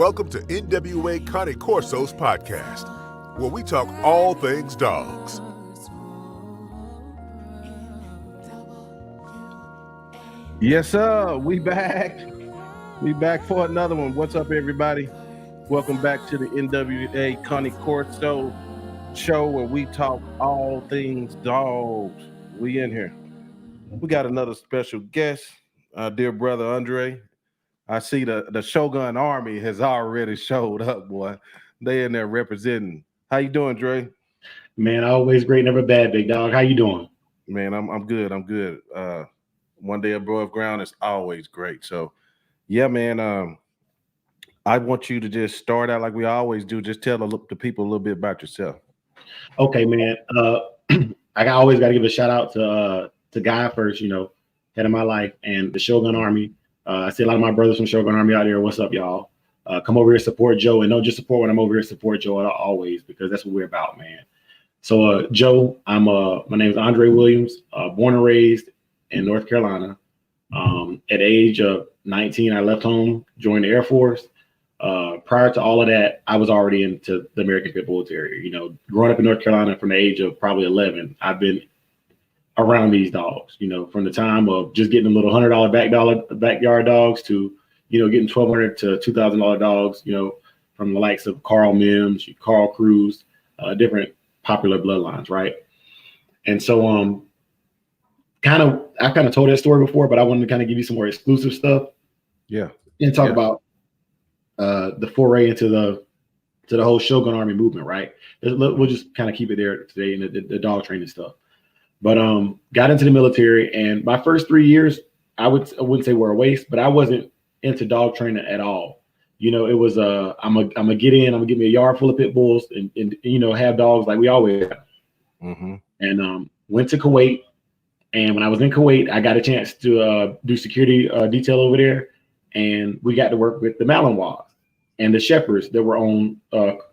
Welcome to NWA Connie Corso's podcast, where we talk all things dogs. Yes, sir. We back. We back for another one. What's up, everybody? Welcome back to the NWA Connie Corso show, where we talk all things dogs. We in here. We got another special guest, our dear brother Andre. I see the Shogun Army has already showed up, boy. They in there representing. How you doing, Dre? Man, always great, never bad, big dog. How you doing? Man, I'm good. I'm good. One day above ground is always great. So, yeah, man. I want you to just start out like we always do. Just tell the people a little bit about yourself. Okay, man. I always got to give a shout out to Guy first. You know, head of my life, and the Shogun Army. I see a lot of my brothers from Shogun Army out there. What's up, y'all? Come over here, support Joe, and don't just support when I'm over here. Support Joe always, because that's what we're about, man. So, Joe, my name is Andre Williams. Born and raised in North Carolina. At the age of 19, I left home, joined the Air Force. Prior to all of that, I was already into the American Pit Bull Terrier. You know, growing up in North Carolina from the age of probably 11, I've been around these dogs, you know, from the time of just getting a little $100 backyard dogs to, you know, getting $1,200 to $2,000 dogs, you know, from the likes of Carl Mims, Carl Cruz, different popular bloodlines, right? And so I kind of told that story before, but I wanted to kind of give you some more exclusive stuff. Yeah. And talk about the foray into the whole Shogun Army movement, right? We'll just kind of keep it there today in the dog training stuff. But got into the military, and my first 3 years, I wouldn't say were a waste, but I wasn't into dog training at all. You know, it was I'm gonna get in, I'm gonna get me a yard full of pit bulls, and you know, have dogs like we always have. Mm-hmm. And went to Kuwait, and when I was in Kuwait, I got a chance to do security detail over there, and we got to work with the Malinois and the shepherds that were on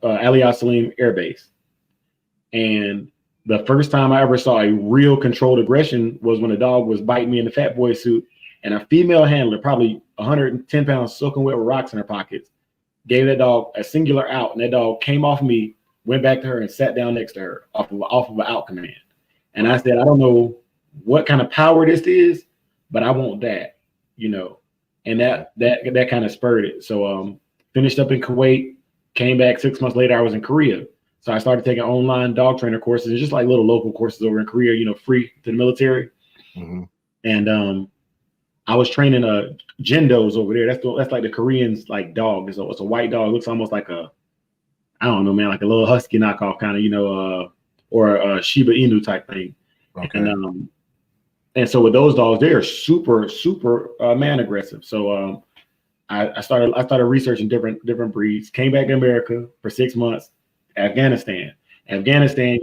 Ali Al Salim Air Base. And the first time I ever saw a real controlled aggression was when a dog was biting me in the fat boy suit, and a female handler, probably 110 pounds, soaking wet with rocks in her pockets, gave that dog a singular out, and that dog came off me, went back to her, and sat down next to her off of an out command. And I said, I don't know what kind of power this is, but I want that, you know. And that kind of spurred it. So finished up in Kuwait, came back 6 months later. I was in Korea. So I started taking online dog trainer courses. It's just like little local courses over in Korea, you know, free to the military. Mm-hmm. And I was training Jindos over there. That's like the Koreans' like dog. It's a white dog. It looks almost like I don't know, man, like a little husky knockoff kind of, you know, or a Shiba Inu type thing. Okay. And so with those dogs, they are super, super man aggressive. So I started researching different breeds. Came back to America for 6 months. Afghanistan,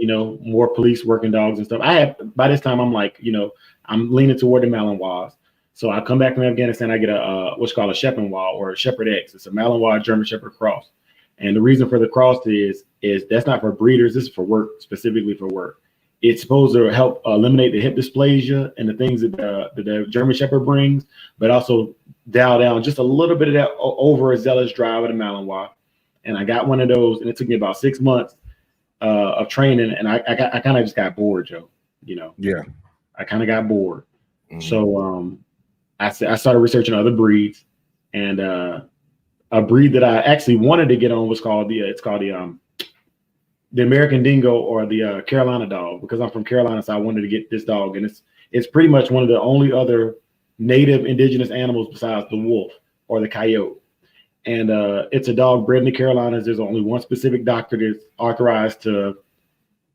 you know, more police working dogs and stuff. By this time, I'm like, you know, I'm leaning toward the Malinois. So I come back from Afghanistan, I get what's called a Shepherd or a Shepherd X. It's a Malinois German Shepherd cross. And the reason for the cross is that's not for breeders. This is for work, specifically for work. It's supposed to help eliminate the hip dysplasia and the things that the German Shepherd brings, but also dial down just a little bit of that overzealous drive of the Malinois. And I got one of those, and it took me about 6 months of training, and I kind of just got bored, Joe. You know, yeah, I kind of got bored. Mm-hmm. So I started researching other breeds, and a breed that I actually wanted to get on was called the American Dingo, or the Carolina dog, because I'm from Carolina, so I wanted to get this dog, and it's pretty much one of the only other native indigenous animals besides the wolf or the Coyote. And it's a dog bred in the Carolinas. There's only one specific doctor that's authorized to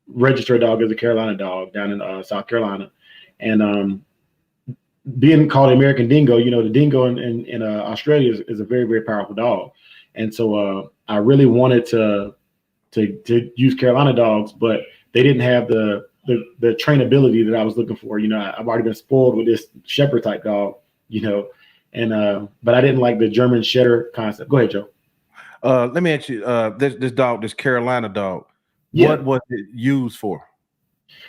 register a dog as a Carolina dog down in South Carolina. And being called American Dingo, the dingo in Australia is a very, very powerful dog. And so I really wanted to use Carolina dogs, but they didn't have the trainability that I was looking for. I've already been spoiled with this shepherd type dog, and but I didn't like the German Setter concept. Go ahead, Joe. Let me ask you, this Carolina dog, what was it used for?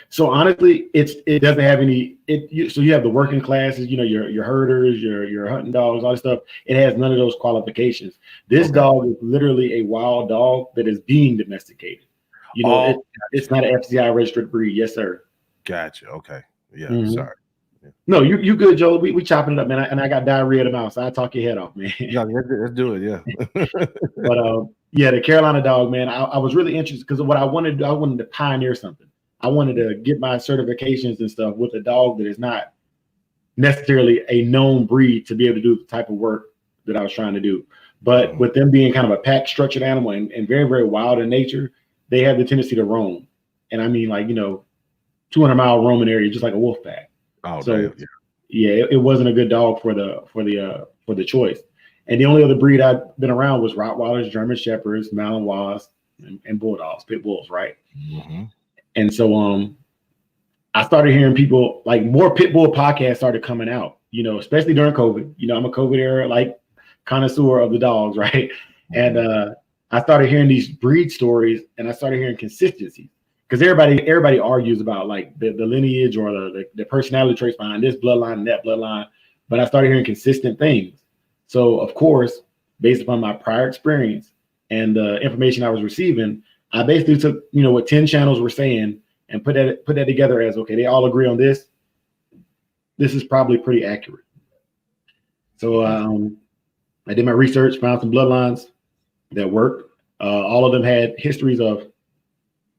So honestly, it doesn't have any. So you have the working classes, your herders, your hunting dogs, all this stuff. It has none of those qualifications. This dog is literally a wild dog that is being domesticated. It's not an FCI registered breed. Yes, sir. Gotcha. Okay. Yeah. Sorry. Yeah. No, you good, Joe. We chopping it up, man. And I got diarrhea of the mouth, so I talk your head off, man. Yeah, let's do it. Yeah. But the Carolina dog, man. I was really interested because what I wanted to pioneer something. I wanted to get my certifications and stuff with a dog that is not necessarily a known breed to be able to do the type of work that I was trying to do. But with them being kind of a pack structured animal and very, very wild in nature, they have the tendency to roam. And I mean, 200-mile roaming area, just like a wolf pack. Oh, so damn. Yeah, it wasn't a good dog for the choice. And the only other breed I've been around was Rottweilers, German Shepherds, Malinois, and Bulldogs, Pit Bulls, right? Mm-hmm. And so I started hearing people, more Pit Bull podcasts started coming out, especially during COVID. I'm a COVID era connoisseur of the dogs, right? And I started hearing these breed stories, and I started hearing consistency because everybody argues about the lineage or the personality traits behind this bloodline and that bloodline. But I started hearing consistent things. So of course, based upon my prior experience and the information I was receiving, I basically took, what 10 channels were saying and put that together as, okay, they all agree on this. This is probably pretty accurate. So I did my research, found some bloodlines that worked. All of them had histories of,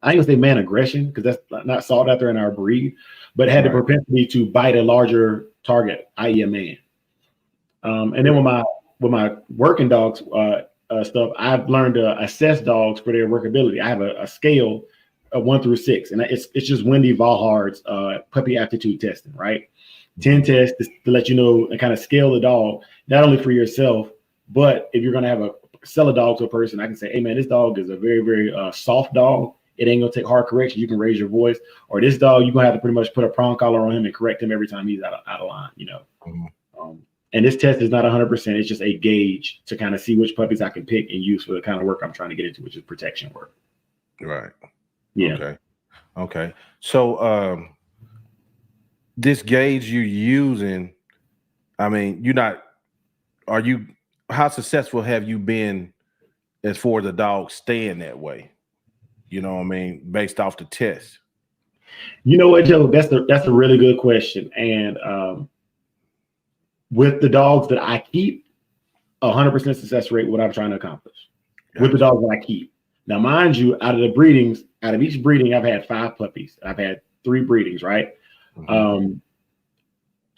I ain't gonna say man aggression because that's not sought after in our breed, but had the propensity to bite a larger target, i.e. a man. And then with my working dogs, stuff, I've learned to assess dogs for their workability. I have a scale of 1 through 6, and it's just Wendy Valhard's puppy aptitude testing, right? 10 tests to let you know and kind of scale the dog, not only for yourself, but if you're going to sell a dog to a person, I can say, hey man, this dog is a very, very soft dog. It ain't gonna take hard correction. You can raise your voice, or this dog, you're gonna have to pretty much put a prong collar on him and correct him every time he's out of line, And this test is not 100%. It's just a gauge to kind of see which puppies I can pick and use for the kind of work I'm trying to get into, which is protection work. Right. Yeah. Okay. So this gauge you're using, I mean, how successful have you been as far as the dog staying that way? Based off the test. You know what, Joe? That's a really good question. And with the dogs that I keep, 100% success rate, what I'm trying to accomplish with the dogs that I keep. Now, mind you, out of each breeding, I've had 5 puppies. I've had 3 breedings, right? Mm-hmm.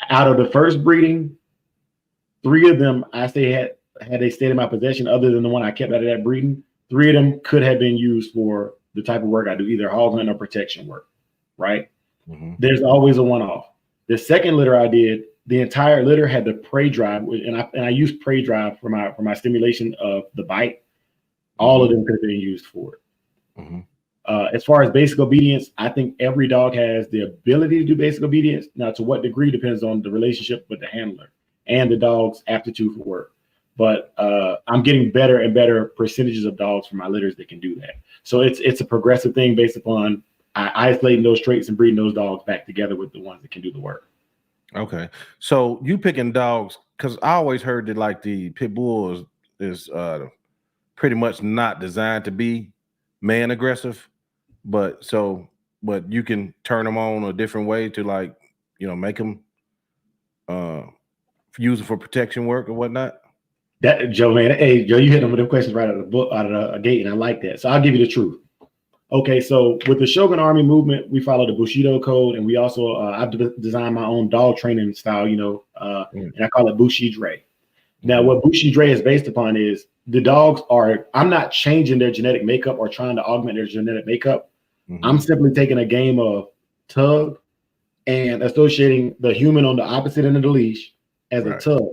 Out of the first breeding, 3 of them, I say had they stayed in my possession, other than the one I kept out of that breeding, 3 of them could have been used for the type of work I do, either hog hunting or protection work, right? Mm-hmm. There's always a one-off. The second litter I did, the entire litter had the prey drive, and I used prey drive for my stimulation of the bite. All of them could have been used for it. Mm-hmm. As far as basic obedience, I think every dog has the ability to do basic obedience. Now, to what degree depends on the relationship with the handler and the dog's aptitude for work. But I'm getting better and better percentages of dogs from my litters that can do that. So it's a progressive thing based upon isolating those traits and breeding those dogs back together with the ones that can do the work. Okay. So you picking dogs, because I always heard that the pit bull is pretty much not designed to be man aggressive, but you can turn them on a different way to make them use it for protection work or whatnot. That Joe, man, hey Joe, you hit them with them questions right out of the gate, and I like that. So I'll give you the truth. Okay, so with the Shogun Army movement, we follow the Bushido code, and we also I've designed my own dog training style, and I call it Bushi Dre. Now, what Bushi Dre is based upon is the dogs are, I'm not changing their genetic makeup or trying to augment their genetic makeup. I'm simply taking a game of tug and associating the human on the opposite end of the leash as a tug.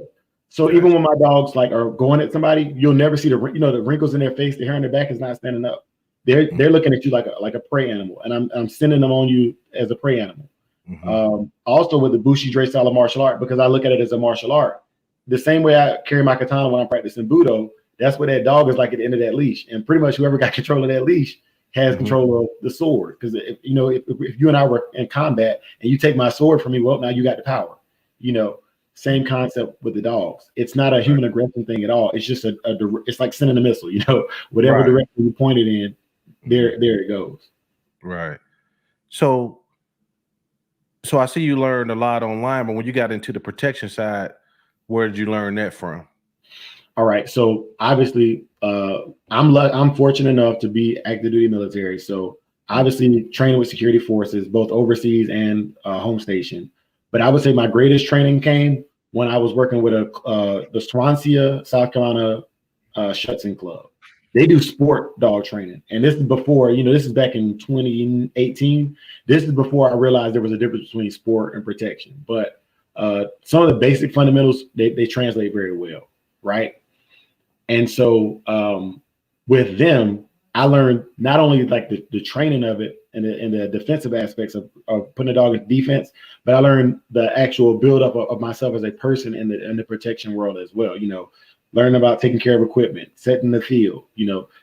So even when my dogs like are going at somebody, you'll never see the wrinkles in their face, the hair on their back is not standing up. They're looking at you like a prey animal, and I'm sending them on you as a prey animal. Also with the Bushi Dre style of martial art, because I look at it as a martial art. The same way I carry my katana when I'm practicing Budo, that's what that dog is like at the end of that leash. And pretty much whoever got control of that leash has control of the sword. Because if you and I were in combat and you take my sword from me, well, now you got the power. Same concept with the dogs. It's not a human aggression thing at all. It's just it's like sending a missile. Whatever direction you point it in, there it goes. Right. So I see you learned a lot online, but when you got into the protection side, where did you learn that from? All right. So obviously, I'm fortunate enough to be active duty military. So obviously training with security forces, both overseas and home station. But I would say my greatest training came when I was working with the Swansea, South Carolina Schutzhund Club. They do sport dog training. And this is before, this is back in 2018. This is before I realized there was a difference between sport and protection. But some of the basic fundamentals, they translate very well, right? And so with them, I learned not only like the training of it and the defensive aspects of putting a dog in defense, but I learned the actual buildup of myself as a person in the protection world as well. Learning about taking care of equipment, setting the field,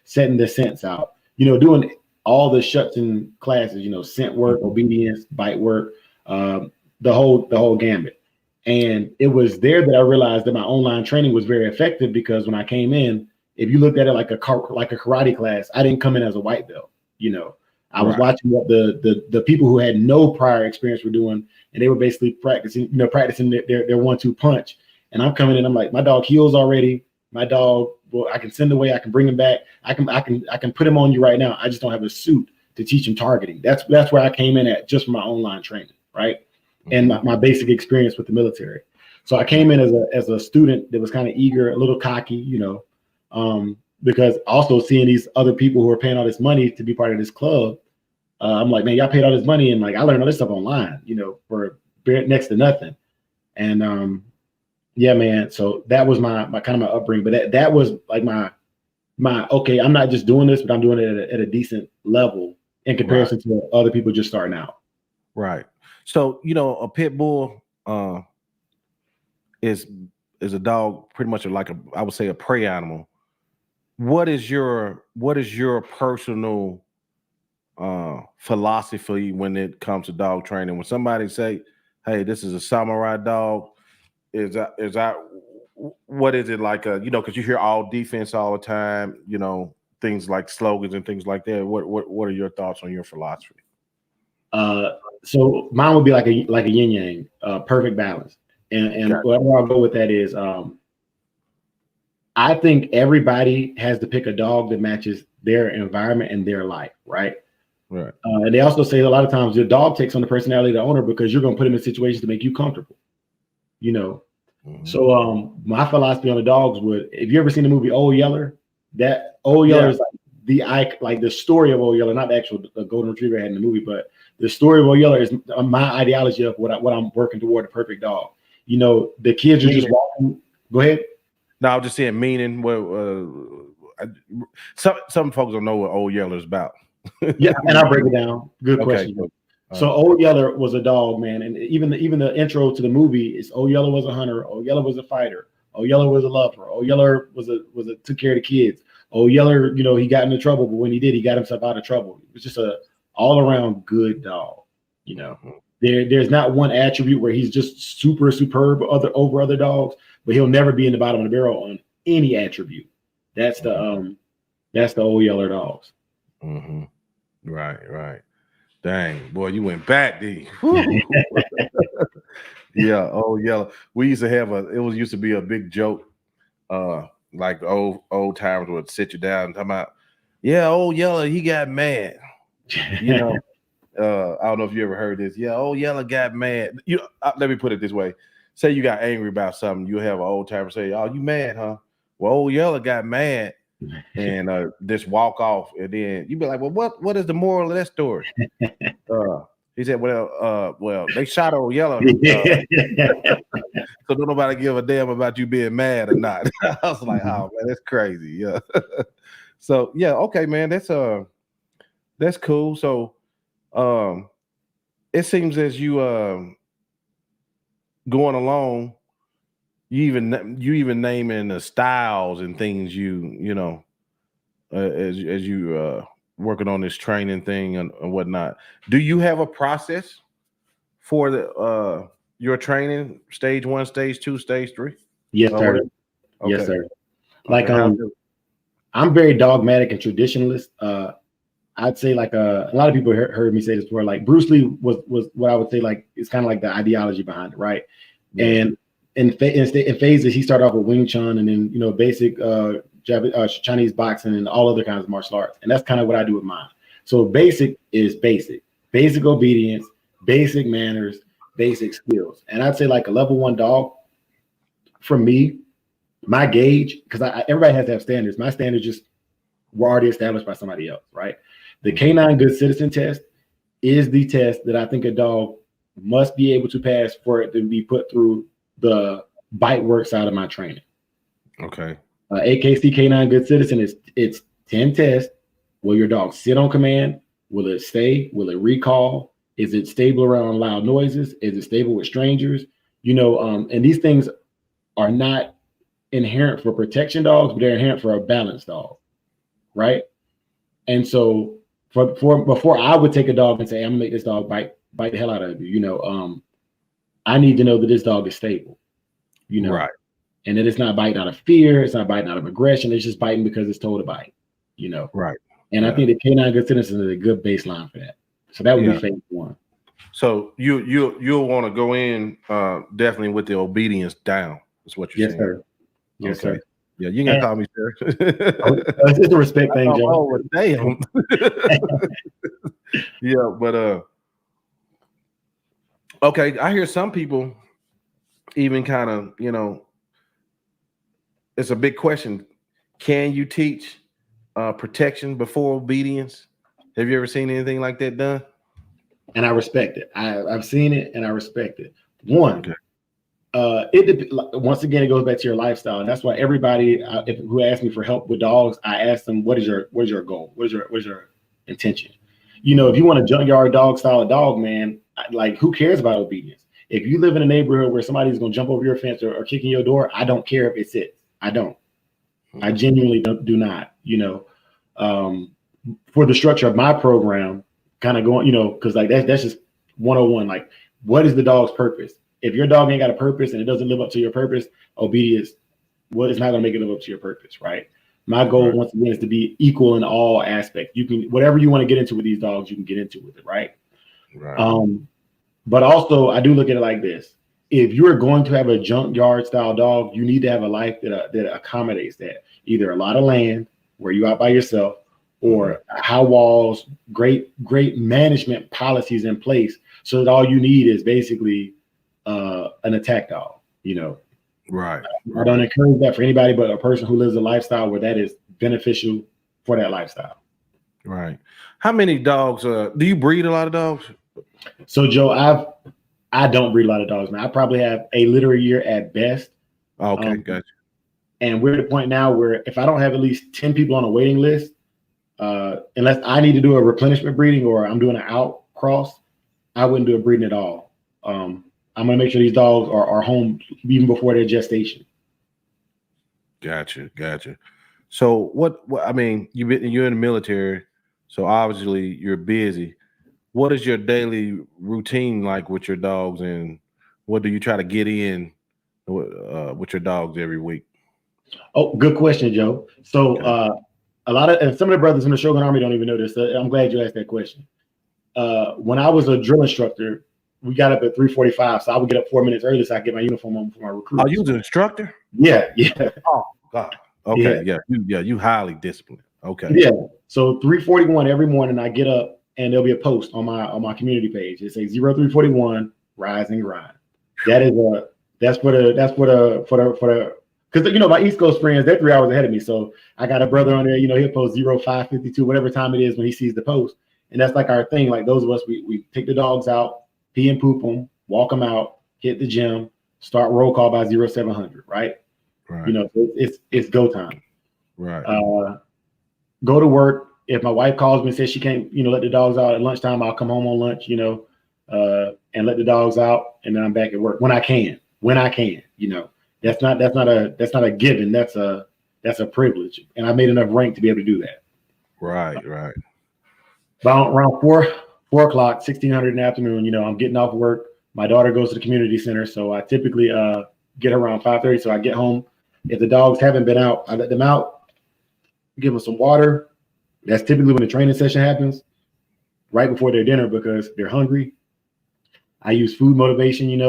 setting the scents out, doing all the Schutzhund classes, scent work, obedience, bite work, the whole gamut. And it was there that I realized that my online training was very effective, because when I came in, if you looked at it like a karate class, I didn't come in as a white belt. I was watching what the people who had no prior experience were doing, and they were basically practicing their 1-2 punch. And I'm coming in, I'm like, my dog heals already. My dog, well, I can send away, I can bring him back. I can put him on you right now. I just don't have a suit to teach him targeting. That's where I came in at, just from my online training, right? And my basic experience with the military. So I came in as a student that was kind of eager, a little cocky, because also seeing these other people who are paying all this money to be part of this club, I'm like, man, y'all paid all this money, and like I learned all this stuff online, for next to nothing. And yeah, man. So that was my kind of my upbringing, but that was like my okay, I'm not just doing this, but I'm doing it at a decent level in comparison to other people just starting out. Right. So a pit bull is a dog, pretty much like I would say a prey animal. What is your personal philosophy when it comes to dog training? When somebody say, "Hey, this is a samurai dog," is that what is it like? Because you hear all defense all the time. Things like slogans and things like that. What are your thoughts on your philosophy? So mine would be like a yin yang, perfect balance. And where I'll go with that is, I think everybody has to pick a dog that matches their environment and their life, right? Right. And they also say a lot of times your dog takes on the personality of the owner, because you're going to put him in situations to make you comfortable, So my philosophy on the dogs if you ever seen the movie Old Yeller, that Old Yeller is like the story of Old Yeller, not the actual golden retriever I had in the movie, but the story of Old Yeller is my ideology of what I'm working toward, a perfect dog. The kids are just walking. Go ahead. No, I was just saying meaning. Some folks don't know what Old Yeller is about. Yeah, and I'll break it down. Good question. So Old Yeller was a dog, man, and even the intro to the movie is Old Yeller was a hunter. Old Yeller was a fighter. Old Yeller was a lover. Old yeller was a took care of the kids. Old Yeller, he got into trouble, but when he did, he got himself out of trouble. It was just a all around good dog. There's not one attribute where he's just superb over other dogs, but he'll never be in the bottom of the barrel on any attribute. That's the Old Yeller dogs. Mm-hmm. Right. Dang, boy, you went back, D. Yeah, Old Yeller. We used to have it used to be a big joke. Like old timers would sit you down and talk about, yeah, Old Yeller, he got mad. I don't know if you ever heard this. Yeah, Old Yeller got mad. Let me put it this way. say you got angry about something, you have an old timer say, "Oh, you mad, huh?" Well, old Yeller got mad and just walk off, and then you be like, "Well, what is the moral of that story?" He said, "Well, they shot old Yeller, so don't nobody give a damn about you being mad or not." I was like, "Oh man, that's crazy." Yeah. So yeah, okay, man, that's cool. So it seems as you going along, you even naming the styles and things you know as you working on this training thing and whatnot. Do you have a process for the your training, stage 1, stage 2, stage 3? Yes, sir. Okay. Yes, sir. Like Okay. I'm very dogmatic and traditionalist. I'd say like a lot of people heard me say this before. Like Bruce Lee was what I would say like it's kind of like the ideology behind it, right? Yeah. And in phases, he started off with Wing Chun, and then basic Chinese boxing and all other kinds of martial arts. And that's kind of what I do with mine. So basic is basic obedience, basic manners, basic skills. And I'd say like a level 1 dog, for me, my gauge, because everybody has to have standards. My standards just were already established by somebody else, right? The Canine Good Citizen test is the test that I think a dog must be able to pass for it to be put through the bite work side of my training. Okay. AKC Canine Good Citizen it's 10 tests. Will your dog sit on command? Will it stay? Will it recall? Is it stable around loud noises? Is it stable with strangers? And these things are not inherent for protection dogs, but they're inherent for a balanced dog, right? And so before I would take a dog and say, I'm gonna make this dog bite the hell out of you, I need to know that this dog is stable, right? And that it's not biting out of fear, it's not biting out of aggression, it's just biting because it's told to bite, right? And I think the Canine Good Citizen is a good baseline for that. So that would be phase 1. So you'll want to go in definitely with the obedience down. Is what you're saying? Sir. Yes, okay. Sir. Yeah, you can call me sir. It's a respect thing, Joe. Oh, damn. Yeah, but okay, I hear some people even kind of, it's a big question. Can you teach protection before obedience? Have you ever seen anything like that done? And I respect it. I've seen it and I respect it. One, once again, it goes back to your lifestyle, and that's why everybody who asks me for help with dogs, I ask them, what is your goal? What is your intention? If you want a junkyard dog style dog, man, like who cares about obedience? If you live in a neighborhood where somebody's going to jump over your fence or kick in your door, I don't care if it sits. I don't. I genuinely do not. For the structure of my program, kind of going, because like that's just 101. Like, what is the dog's purpose? If your dog ain't got a purpose and it doesn't live up to your purpose, obedience, it's not going to make it live up to your purpose, right? My goal, once again, is to be equal in all aspects. You can, whatever you want to get into with these dogs, you can get into with it, right? But also, I do look at it like this. If you're going to have a junkyard style dog, you need to have a life that accommodates that. Either a lot of land where you're out by yourself, or high walls, great management policies in place, so that all you need is basically an attack dog. Right. I don't encourage that for anybody but a person who lives a lifestyle where that is beneficial for that lifestyle. Right. How many dogs? Do you breed a lot of dogs? So Joe, I don't breed a lot of dogs, man. I probably have a litter a year at best. Okay, gotcha. And we're at a point now where if I don't have at least 10 people on a waiting list, unless I need to do a replenishment breeding or I'm doing an out cross, I wouldn't do a breeding at all. I'm going to make sure these dogs are home even before their gestation. Gotcha. So what I mean, you're in the military, so obviously you're busy. What is your daily routine like with your dogs, and what do you try to get in with your dogs every week? Oh, good question, Joe. So and some of the brothers in the Shogun Army don't even know this. I'm glad you asked that question. When I was a drill instructor, we got up at 3:45, so I would get up 4 minutes early so I get my uniform on for my recruits. Oh, you was an instructor? Yeah. Oh God. Okay, yeah. You highly disciplined. Okay. Yeah. So 3:41 every morning, I get up and there'll be a post on my community page. It says 0341 Rise and Grind. That is That's for the because my East Coast friends, they're 3 hours ahead of me. So I got a brother on there, he'll post 05:52, whatever time it is when he sees the post. And that's like our thing. Like those of us, we take the dogs out, pee and poop them, walk them out, hit the gym, start roll call by 0700, right? Right. It's go time. Right. Go to work. If my wife calls me and says she can't, let the dogs out at lunchtime, I'll come home on lunch, and let the dogs out, and then I'm back at work when I can. That's not a given. That's a privilege, and I made enough rank to be able to do that. Right. About around 4 o'clock, 1600 in the afternoon, I'm getting off work. My daughter goes to the community center, so I typically get around 5:30. So I get home. If the dogs haven't been out, I let them out, give them some water. That's typically when the training session happens, right before their dinner because they're hungry. I use food motivation,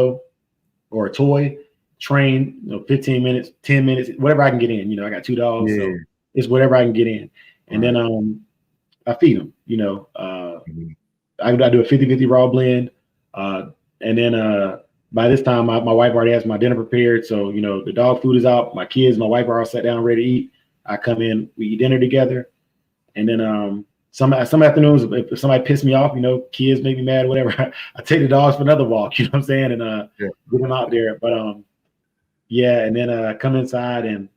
or a toy, train, 15 minutes, 10 minutes, whatever I can get in. I got 2 dogs, so it's whatever I can get in. And then I feed them, I do a 50-50 raw blend. And then by this time, my wife already has my dinner prepared. So, the dog food is out. My kids, my wife are all sat down, ready to eat. I come in, we eat dinner together. And then some afternoons, if somebody pissed me off, kids make me mad, whatever, I take the dogs for another walk, you know what I'm saying? And get them out there. But and then come inside and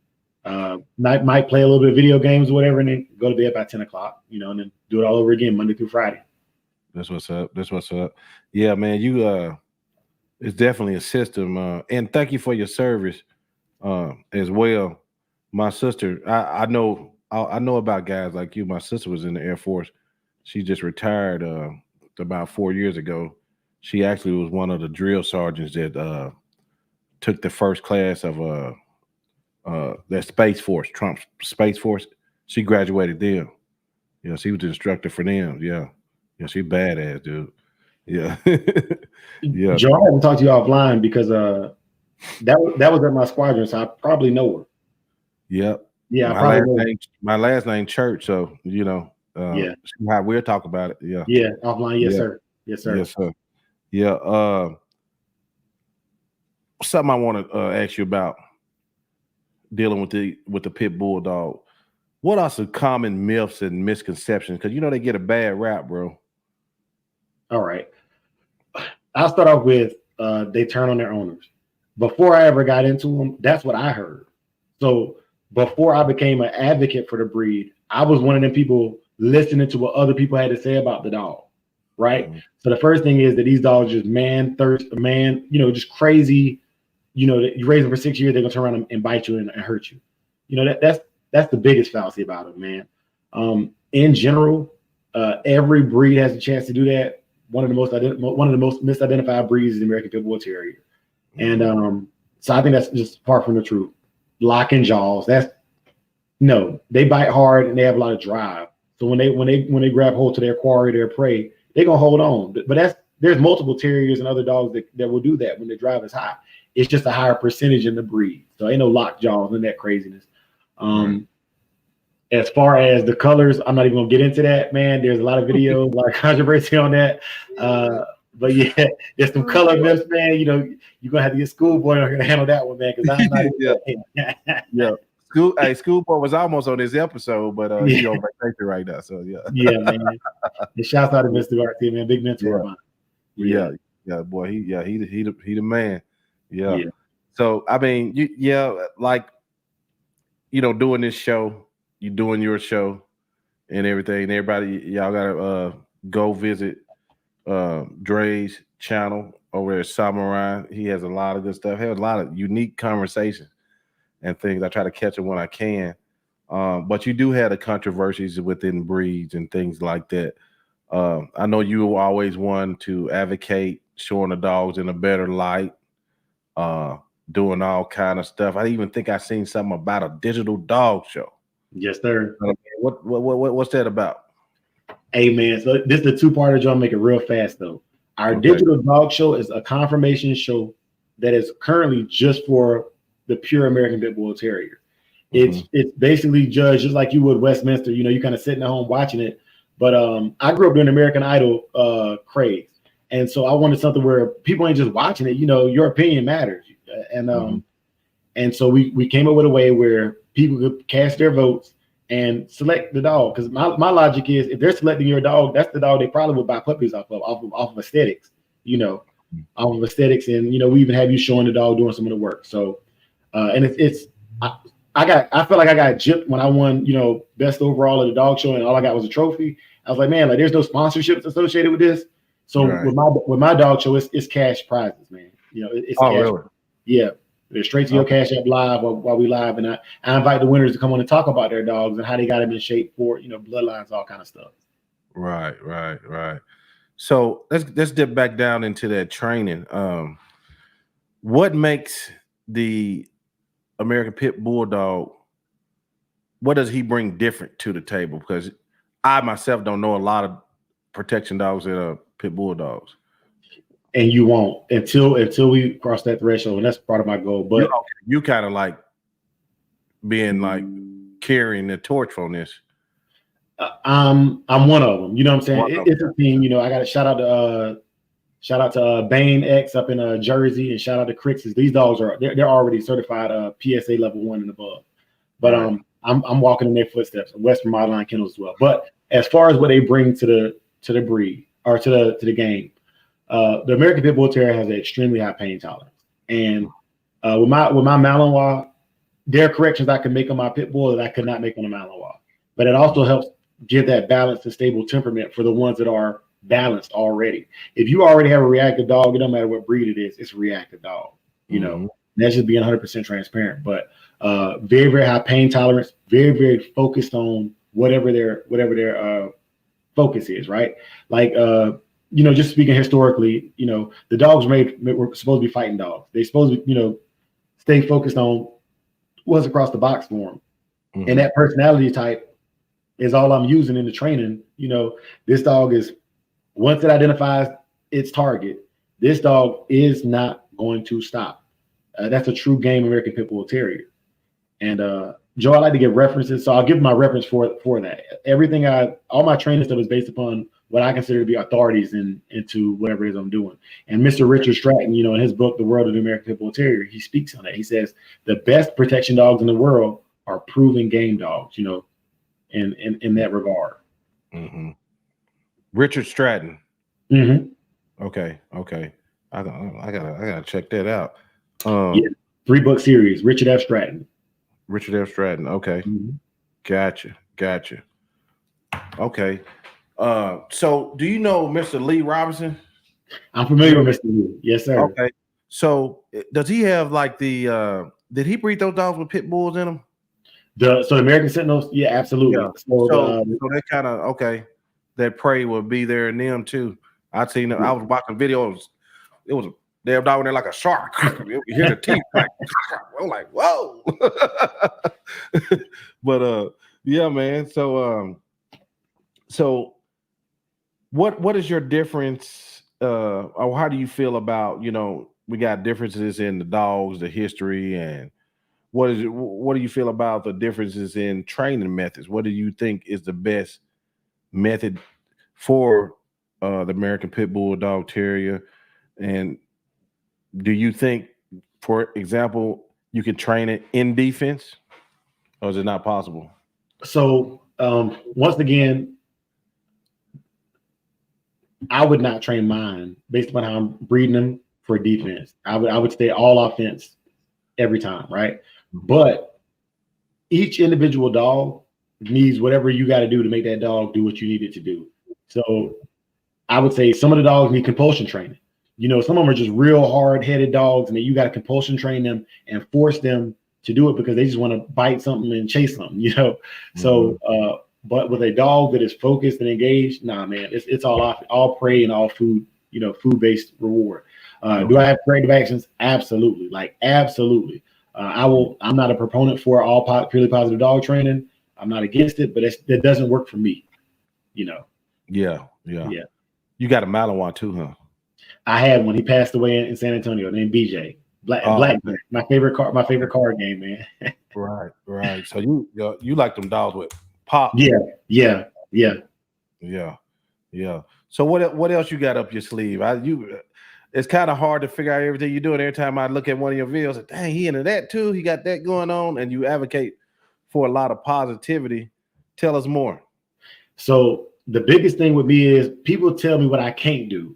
might play a little bit of video games or whatever, and then go to bed by 10 o'clock, and then do it all over again Monday through Friday. That's what's up. Yeah, man, you it's definitely a system. And thank you for your service as well. My sister, I know about guys like you. My sister was in the Air Force. She just retired about 4 years ago. She actually was one of the drill sergeants that took the first class of that Space Force, Trump's Space Force. She graduated there. She was the instructor for them. Yeah, she badass, dude. Yeah. Yeah. Joe, I haven't talked to you offline because that was at my squadron, so I probably know her. Yep. Yeah, my last name Church, so how we'll talk about it. Yeah. Yeah, offline, yes, sir. Yes, sir. Yes, sir. Yeah. Something I want to ask you about dealing with the pit bull dog. What are some common myths and misconceptions? Because they get a bad rap, bro. All right. I'll start off with they turn on their owners. Before I ever got into them, that's what I heard. So before I became an advocate for the breed, I was one of them people listening to what other people had to say about the dog, right? Mm-hmm. So the first thing is that these dogs just just crazy. You raise them for 6 years, they're gonna turn around and bite you and hurt you. That's the biggest fallacy about it, man. In general, every breed has a chance to do that. One of the most misidentified breeds is the American Pit Bull Terrier, and so I think that's just far from the truth. Locking jaws, they bite hard and they have a lot of drive. So when they grab hold to their quarry, their prey, they're gonna hold on. But there's multiple terriers and other dogs that will do that when the drive is high. It's just a higher percentage in the breed. So ain't no lock jaws and that craziness. As far as the colors, I'm not even gonna get into that, man. There's a lot of videos, a lot of controversy on that. But yeah, there's some color myths, man. You're gonna have to get Schoolboy to handle that one, man, because I'm not yeah. Schoolboy was almost on this episode, but he's on vacation right now. So yeah, man. And shouts out to Mr. RT, man, big mentor of mine. Yeah, boy, he the man. Yeah. So I mean, doing this show, you doing your show and everything, and everybody, y'all gotta go visit Dre's channel over there at Samurai. He has a lot of good stuff. He has a lot of unique conversations and things. I try to catch them when I can. But you do have the controversies within breeds and things like that. I know you were always one to advocate showing the dogs in a better light, doing all kind of stuff. I even think I seen something about a digital dog show. Yes, sir. What's that about? Hey, man, so this is the two-parter, Joe. I'll make it real fast, though. Our digital dog show is a confirmation show that is currently just for the pure American Pit Bull Terrier. It's basically judged just like you would Westminster. You kind of sitting at home watching it. But I grew up doing American Idol craze. And so I wanted something where people ain't just watching it. Your opinion matters. And so we came up with a way where people could cast their votes and select the dog. Because my logic is, if they're selecting your dog, that's the dog they probably would buy puppies off of aesthetics, off of aesthetics. And, we even have you showing the dog doing some of the work. So, and I felt like I got gypped when I won, best overall at the dog show, and all I got was a trophy. I was like, man, there's no sponsorships associated with this. So with my dog show, it's cash prizes, man. It's cash. Really? Yeah. They're straight to your Cash App live while we live, and I invite the winners to come on and talk about their dogs and how they got them in shape for bloodlines, all kind of stuff. Right. So let's dip back down into that training. What makes the American Pit Bulldog? What does he bring different to the table? Because I myself don't know a lot of protection dogs that are pit bulldogs. And you won't until we cross that threshold, and that's part of my goal. But you kind of like being like carrying the torch on this. I'm one of them. You know what I'm saying? It's a team. I got to shout out to Bane X up in Jersey, and shout out to Crixes. These dogs they're already certified PSA level 1 and above. But I'm walking in their footsteps. Western Modeline Kennels as well. But as far as what they bring to the breed or to the game. The American Pit Bull Terrier has an extremely high pain tolerance, and with my Malinois, there are corrections I can make on my pit bull that I could not make on a Malinois. But it also helps give that balanced and stable temperament for the ones that are balanced already. If you already have a reactive dog, it don't matter what breed it is, it's a reactive dog. That's just being 100% transparent. But very, very high pain tolerance, very, very focused on whatever their focus is, right? Like just speaking historically, the dogs were supposed to be fighting dogs. They're supposed to, stay focused on what's across the box for them. And that personality type is all I'm using in the training. This dog is, once it identifies its target, this dog is not going to stop. That's a true game American Pit Bull Terrier. And Joe, I like to give references, so I'll give my reference for that. All my training stuff is based upon what I consider to be authorities into whatever it is I'm doing. And Mr. Richard Stratton, in his book, The World of the American Pit Bull Terrier, he speaks on that. He says the best protection dogs in the world are proven game dogs, in that regard. Richard Stratton. Okay. I gotta check that out. 3-book series, Richard F. Stratton. Okay. Gotcha. Okay. So do you know Mr. Lee Robinson? I'm familiar with Mr. Lee. Yes, sir. Okay. So does he have like did he breed those dogs with pit bulls in them? So American Sentinels, yeah, absolutely. Yeah. So they kind of that prey will be there in them too. I seen them. I was watching videos. It was a damn dog in there like a shark. You hear the teeth like I'm like, whoa. But yeah, man. So what is your difference? Or how do you feel about, we got differences in the dogs, the history, and what do you feel about the differences in training methods? What do you think is the best method for the American Pit Bull Dog Terrier? And do you think, for example, you can train it in defense, or is it not possible? So once again, I would not train mine based upon how I'm breeding them for defense. I would stay all offense every time, right? But each individual dog needs whatever you got to do to make that dog do what you need it to do. So I would say some of the dogs need compulsion training. Some of them are just real hard-headed dogs, and then you got to compulsion train them and force them to do it because they just want to bite something and chase something, So, but with a dog that is focused and engaged, nah, man, it's all prey and all food, food-based reward. Do I have corrective actions? Absolutely, absolutely. I'm not a proponent for all purely positive dog training. I'm not against it, but that doesn't work for me, Yeah. You got a Malinois too, huh? I had one. He passed away in San Antonio, named BJ. Black, my favorite card game, man. Right. So you like them dogs with pop? Yeah. So what else you got up your sleeve? it's kind of hard to figure out everything you're doing. Every time I look at one of your videos, like, dang, he into that too. He got that going on, and you advocate for a lot of positivity. Tell us more. So the biggest thing with me is people tell me what I can't do.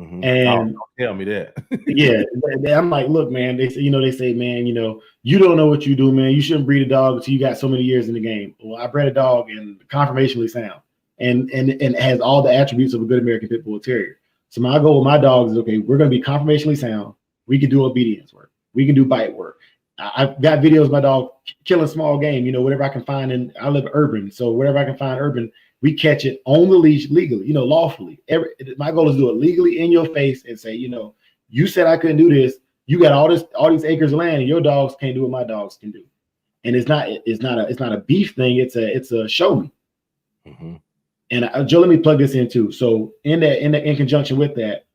Mm-hmm. And don't tell me that. Yeah, I'm like, look, man, they say, man, you don't know what you do, man. You shouldn't breed a dog until you got so many years in the game. Well, I bred a dog and conformationally sound and has all the attributes of a good American Pit Bull Terrier. So my goal with my dogs is, okay, we're going to be conformationally sound. We can do obedience work. We can do bite work. I've got videos of my dog killing small game, whatever I can find. And I live urban. So wherever I can find urban, we catch it on the leash legally, lawfully. My goal is to do it legally in your face and say, you said I couldn't do this. You got all these acres of land, and your dogs can't do what my dogs can do. And it's not a beef thing. It's a show me. Mm-hmm. And Joe, let me plug this in too. So in conjunction with that,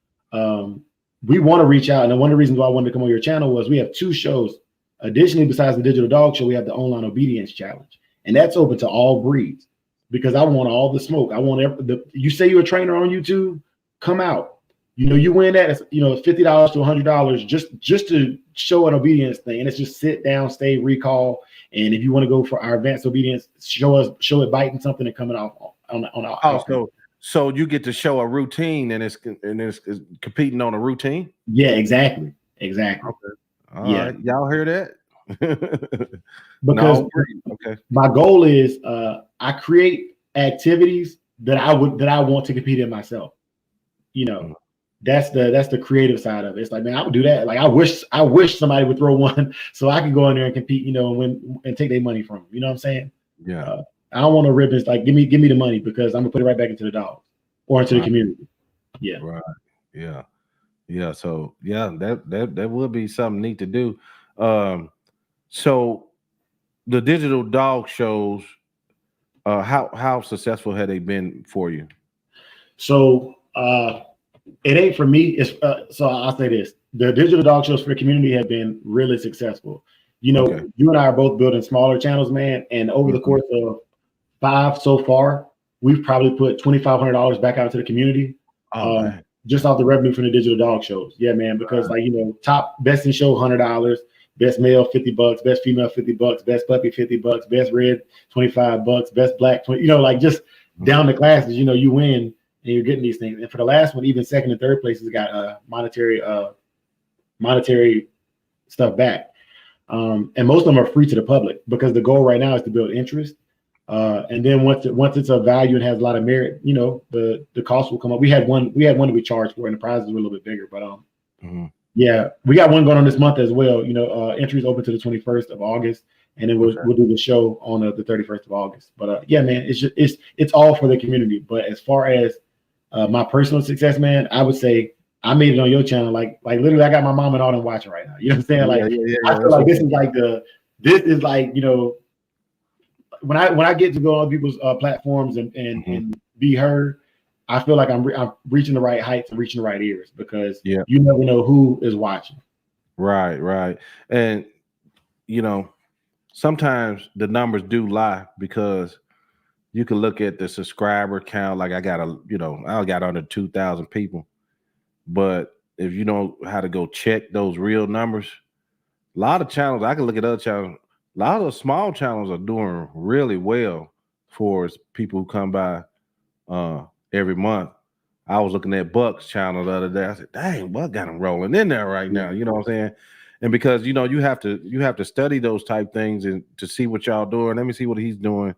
we want to reach out. And one of the reasons why I wanted to come on your channel was we have 2 shows. Additionally, besides the Digital Dog Show, we have the Online Obedience Challenge, and that's open to all breeds. Because I want all the smoke. I want you say you're a trainer on YouTube, come out. You win that. It's $50 to $100 just to show an obedience thing, and it's just sit down, stay, recall. And if you want to go for our advanced obedience, show it biting something and coming off on. So you get to show a routine, and it's competing on a routine. Yeah, exactly. Okay. All right. Y'all hear that? Because my goal is I create activities that I want to compete in myself. That's the creative side of it. It's like, man, I would do that. Like I wish somebody would throw one so I could go in there and compete, and win and take their money from them. You know what I'm saying? Yeah. I don't want no ribbons. Like give me the money because I'm gonna put it right back into the dogs or into the community. Yeah. Right. Yeah. Yeah. So yeah, that would be something neat to do. So the digital dog shows, how successful have they been for you? So it ain't for me. It's so I'll say this: the digital dog shows for the community have been really successful. You and I are both building smaller channels, man. And over the course of 5 so far, we've probably put $2,500 back out to the community. Just off the revenue from the digital dog shows. Yeah, man. Because top best in show $100. Best male $50, best female $50, best puppy $50, best red $25, best black 20. Just down the classes. You win and you're getting these things. And for the last one, even second and third places got monetary stuff back. And most of them are free to the public because the goal right now is to build interest. And then once it's of value and has a lot of merit, the cost will come up. We had one that we charged for, and the prizes were a little bit bigger, but yeah, we got one going on this month as well. Entries open to the 21st of August, and then we'll do the show on the 31st of August. But yeah, man, it's all for the community. But as far as my personal success, man, I would say I made it on your channel. Like literally, I got my mom and all them watching right now. You know what I'm saying? Like I feel like this is like when I get to go on people's platforms and be heard, I feel like I'm reaching the right heights and reaching the right ears because you never know who is watching. Right. And sometimes the numbers do lie because you can look at the subscriber count. Like I got under 2,000 people, but if you know how to go check those real numbers, a lot of channels, I can look at other channels. A lot of the small channels are doing really well for people who come by every month. I was looking at Buck's channel the other day. I said, dang, Buck got him rolling in there right now. You know what I'm saying? And because you have to study those type things and to see what y'all doing. Let me see what he's doing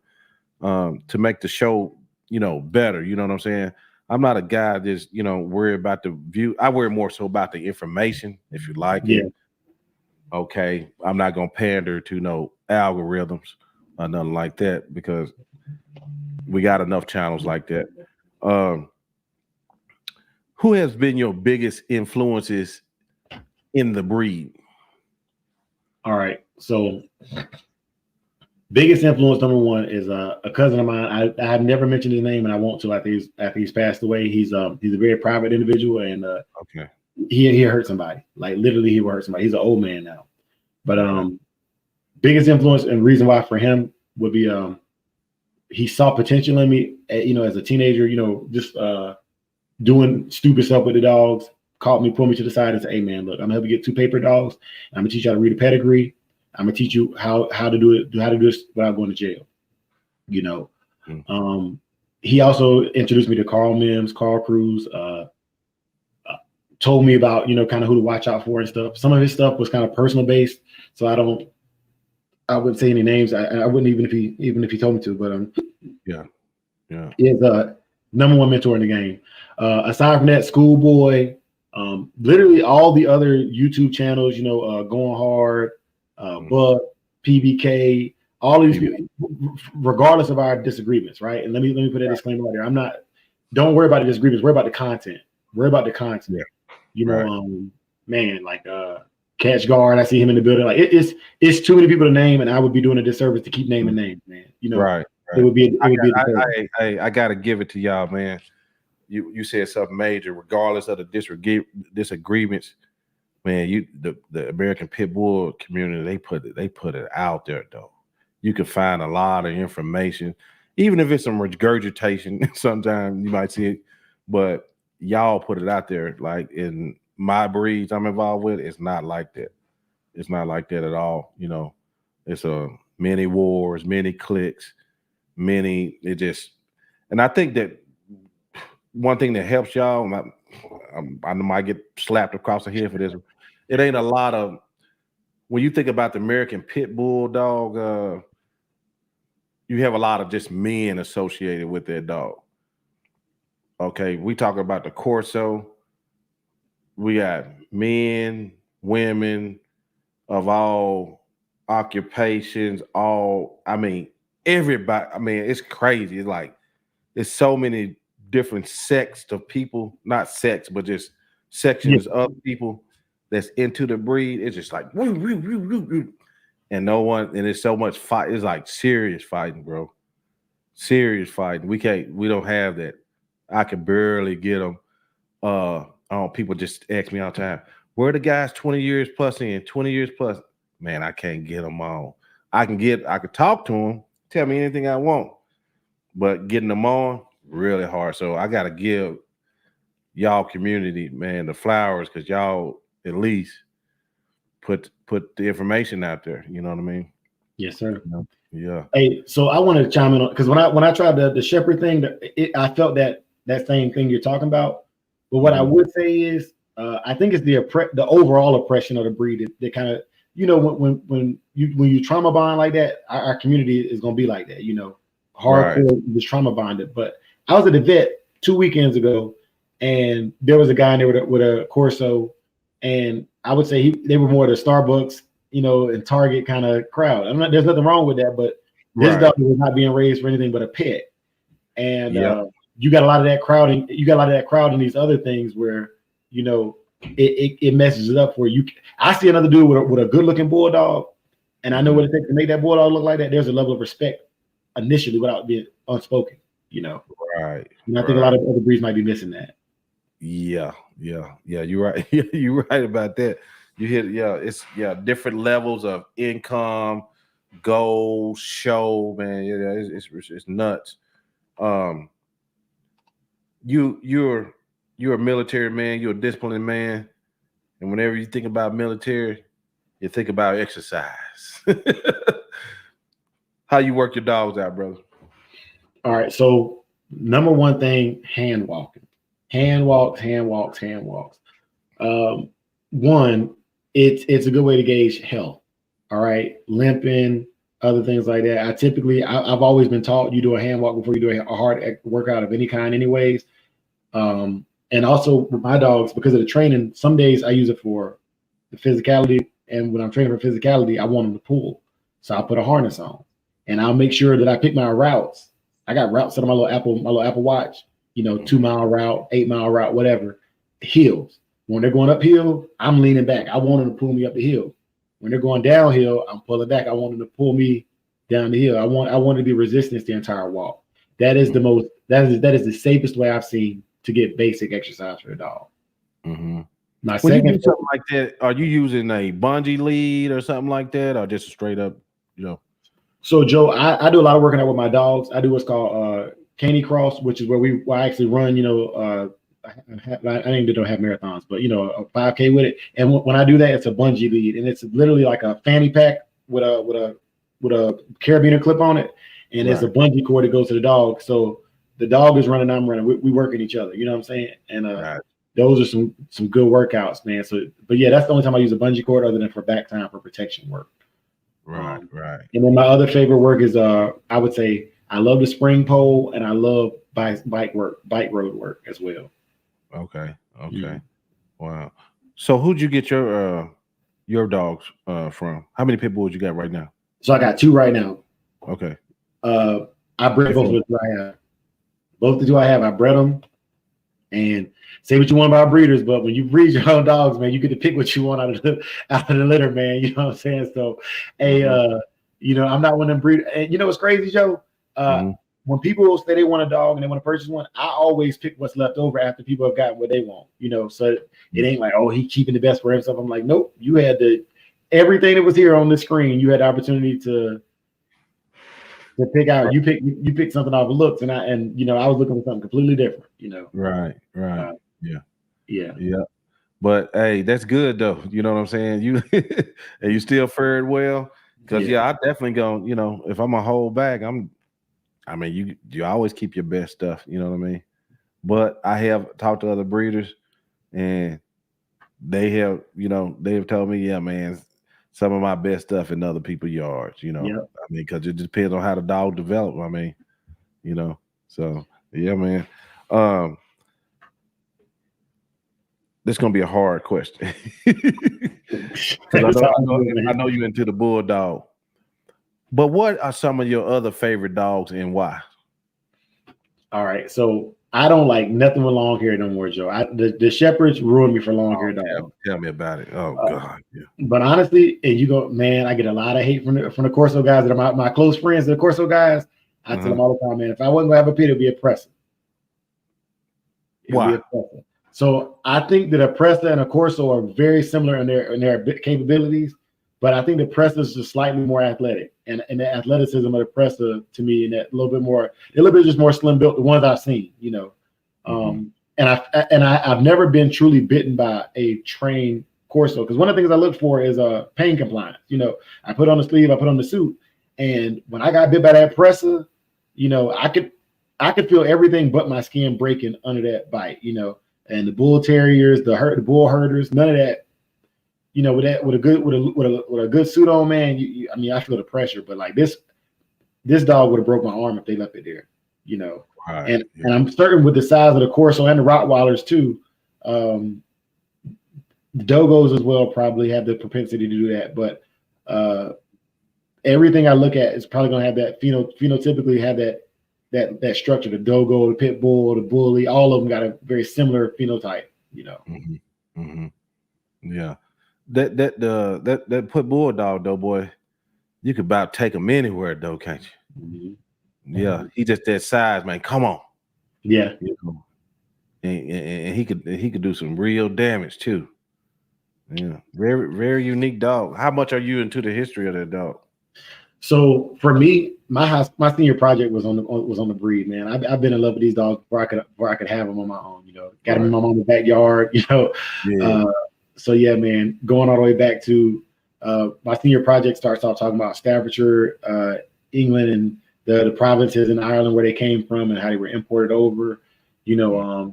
to make the show, better. You know what I'm saying? I'm not a guy that's, worry about the view. I worry more so about the information, if you like it. Okay, I'm not gonna pander to no algorithms or nothing like that because we got enough channels like that. Who has been your biggest influences in the breed? All right, so biggest influence number one is a cousin of mine. I have never mentioned his name, and I won't till after he's passed away. He's a very private individual, and he hurt somebody. Like literally, he will hurt somebody. He's an old man now, but biggest influence and reason why for him would be he saw potential in me, as a teenager. Just doing stupid stuff with the dogs, called me, pulled me to the side and said, "Hey man, look, I'm gonna help you get 2 paper dogs. I'm gonna teach you how to read a pedigree. I'm gonna teach you how to do this without going to jail." You know, he also introduced me to Carl Mims, Carl Cruz, told me about, you know, kind of who to watch out for and stuff. Some of his stuff was kind of personal based, so I wouldn't say any names. I wouldn't even if he told me to, but yeah. Is number one mentor in the game. Aside from that, Schoolboy, literally all the other YouTube channels, you know, Going Hard, Buck, PBK, all these people, regardless of our disagreements, right? And let me put that disclaimer out there. Don't worry about the disagreements, worry about the content. Worry about the content. Yeah. You know, man, like Catch Guard, I see him in the building. Like it's too many people to name, and I would be doing a disservice to keep naming names, man. You know, right. It would be. I gotta give it to y'all, man. You said something major, regardless of the disagreements, man. The American Pit Bull community, they put it out there though. You can find a lot of information, even if it's some regurgitation. Sometimes you might see it, but y'all put it out there. Like in my breeds I'm involved with, it's not like that. It's not like that at all. You know, it's many wars, many cliques, and I think that one thing that helps y'all, I might get slapped across the head for this. It ain't a lot of, when you think about the American Pit Bull dog, you have a lot of just men associated with that dog. Okay, we talk about the Corso. We got men, women of all occupations, everybody. I mean, it's crazy. It's like it's so many different sects of people, not sects, but just sections of people that's into the breed. It's just like woo, woo, woo, woo, woo. And it's so much fight. It's like serious fighting, bro. Serious fighting. We don't have that. I can barely get them. People just ask me all the time, where are the guys 20 years plus in, 20 years plus? Man, I can't get them on. I could talk to them, tell me anything I want, but getting them on, really hard. So I got to give y'all community, man, the flowers, because y'all at least put the information out there. You know what I mean? Yes, sir. Yeah. Hey, so I want to chime in on, because when I tried the shepherd thing, I felt that same thing you're talking about. But what I would say is, I think it's the overall oppression of the breed that kind of, you know, when you trauma bond like that, our community is gonna be like that, you know, hardcore, just trauma bonded. But I was at the vet 2 weekends ago, and there was a guy in there with a Corso, and I would say they were more the Starbucks, you know, and Target kind of crowd. There's nothing wrong with that, but this dog was not being raised for anything but a pet. And you got a lot of that crowding. You got a lot of that crowd in these other things where, you know, it messes it up for you. I see another dude with a good looking bulldog, and I know what it takes to make that bulldog look like that. There's a level of respect initially without being unspoken, you know. Right. And I think a lot of other breeds might be missing that. Yeah. You're right. You're right about that. You hit, it's different levels of income, goals, show, man. Yeah, it's nuts. You're a military man, you're a disciplined man, and whenever you think about military, you think about exercise. How you work your dogs out, brother? All right, so number one thing, hand walking. Hand walks. One, it's a good way to gauge health. All right, limping, other things like that. I've always been taught you do a hand walk before you do a hard workout of any kind anyways. And also with my dogs, because of the training, some days I use it for the physicality. And when I'm training for physicality, I want them to pull. So I'll put a harness on, and I'll make sure that I pick my routes. I got routes set on my little Apple Watch, you know, 2 mile route, 8 mile route, whatever, hills. When they're going uphill, I'm leaning back. I want them to pull me up the hill. When they're going downhill, I'm pulling back. I want them to pull me down the hill. I want to be resistance the entire walk. That is that is the safest way I've seen to get basic exercise for a dog. Mm-hmm. When you do something like that, are you using a bungee lead or something like that, or just a straight up, you know? So Joe, I do a lot of working out with my dogs. I do what's called Caney Cross, which is where I actually run, you know, didn't do have marathons, but a 5K with it. And when I do that, it's a bungee lead, and it's literally like a fanny pack with a carabiner clip on it, and it's a bungee cord that goes to the dog. So the dog is running, I'm running. We working each other. You know what I'm saying? And those are some good workouts, man. So, but yeah, that's the only time I use a bungee cord, other than for back time for protection work. Right. And then my other favorite work is I would say I love the spring pole, and I love bike road work as well. Okay. Wow. So who'd you get your dogs from? How many pit bulls you got right now? So I got 2 right now. Okay. I bred both of the 2 I have. Both the 2 I have, I bred them. And say what you want about breeders, but when you breed your own dogs, man, you get to pick what you want out of the litter, man. You know what I'm saying? So, I'm not one of them breeders. And you know what's crazy, Joe? When people say they want a dog and they want to purchase one, I always pick what's left over after people have gotten what they want. So it ain't like, oh, he's keeping the best for himself. I'm like, nope, you had everything that was here on the screen. You had the opportunity to pick out. You pick something off of looks, and I was looking for something completely different. Right. Yeah. But hey, that's good though. You know what I'm saying? You and you still fared well, because I definitely gonna, if I'm a hold back, you always keep your best stuff. You know what I mean? But I have talked to other breeders, and they have told me, yeah, man, some of my best stuff in other people's yards. Because it depends on how the dog develops. So yeah, man. This is gonna be a hard question. I know you're into the bulldog. But what are some of your other favorite dogs, and why? All right, so I don't like nothing with long hair no more, Joe. The shepherds ruined me for long hair dogs. Tell me about it. Oh God, yeah. But honestly, and man, I get a lot of hate from the Corso guys that are my close friends. The Corso guys, I tell them all the time, man, if I wasn't gonna have a pit, it'd be a Pressa. Why? So I think that a Pressa and a Corso are very similar in their capabilities. But I think the Pressa is just slightly more athletic, and the athleticism of the Pressa, to me, and that a little bit just more slim built. The ones I've seen, and I've never been truly bitten by a trained Corso, because one of the things I look for is pain compliance. I put on the sleeve, I put on the suit, and when I got bit by that Pressa, I could feel everything but my skin breaking under that bite. And the bull terriers, the bull herders, none of that. With a good suit on, man, I feel the pressure, but like this dog would have broke my arm if they left it there, Right, and I'm certain with the size of the Corso and the Rottweilers too, the Dogos as well probably have the propensity to do that, but everything I look at is probably going to have that phenotypically have that structure. The Dogo, the Pit Bull, the Bully, all of them got a very similar phenotype, Yeah. That Pit Bulldog though, boy, you could about take him anywhere though, can't you? Yeah, he just that size, man. Come on. Yeah. And he could do some real damage too. Yeah, very, very unique dog. How much are you into the history of that dog? So for me, my senior project was on the breed, man. I've been in love with these dogs before I could have them on my own. Got them in my mom's backyard. Yeah. So yeah, man, going all the way back to my senior project starts off talking about Staffordshire, England, and the provinces in Ireland where they came from and how they were imported over.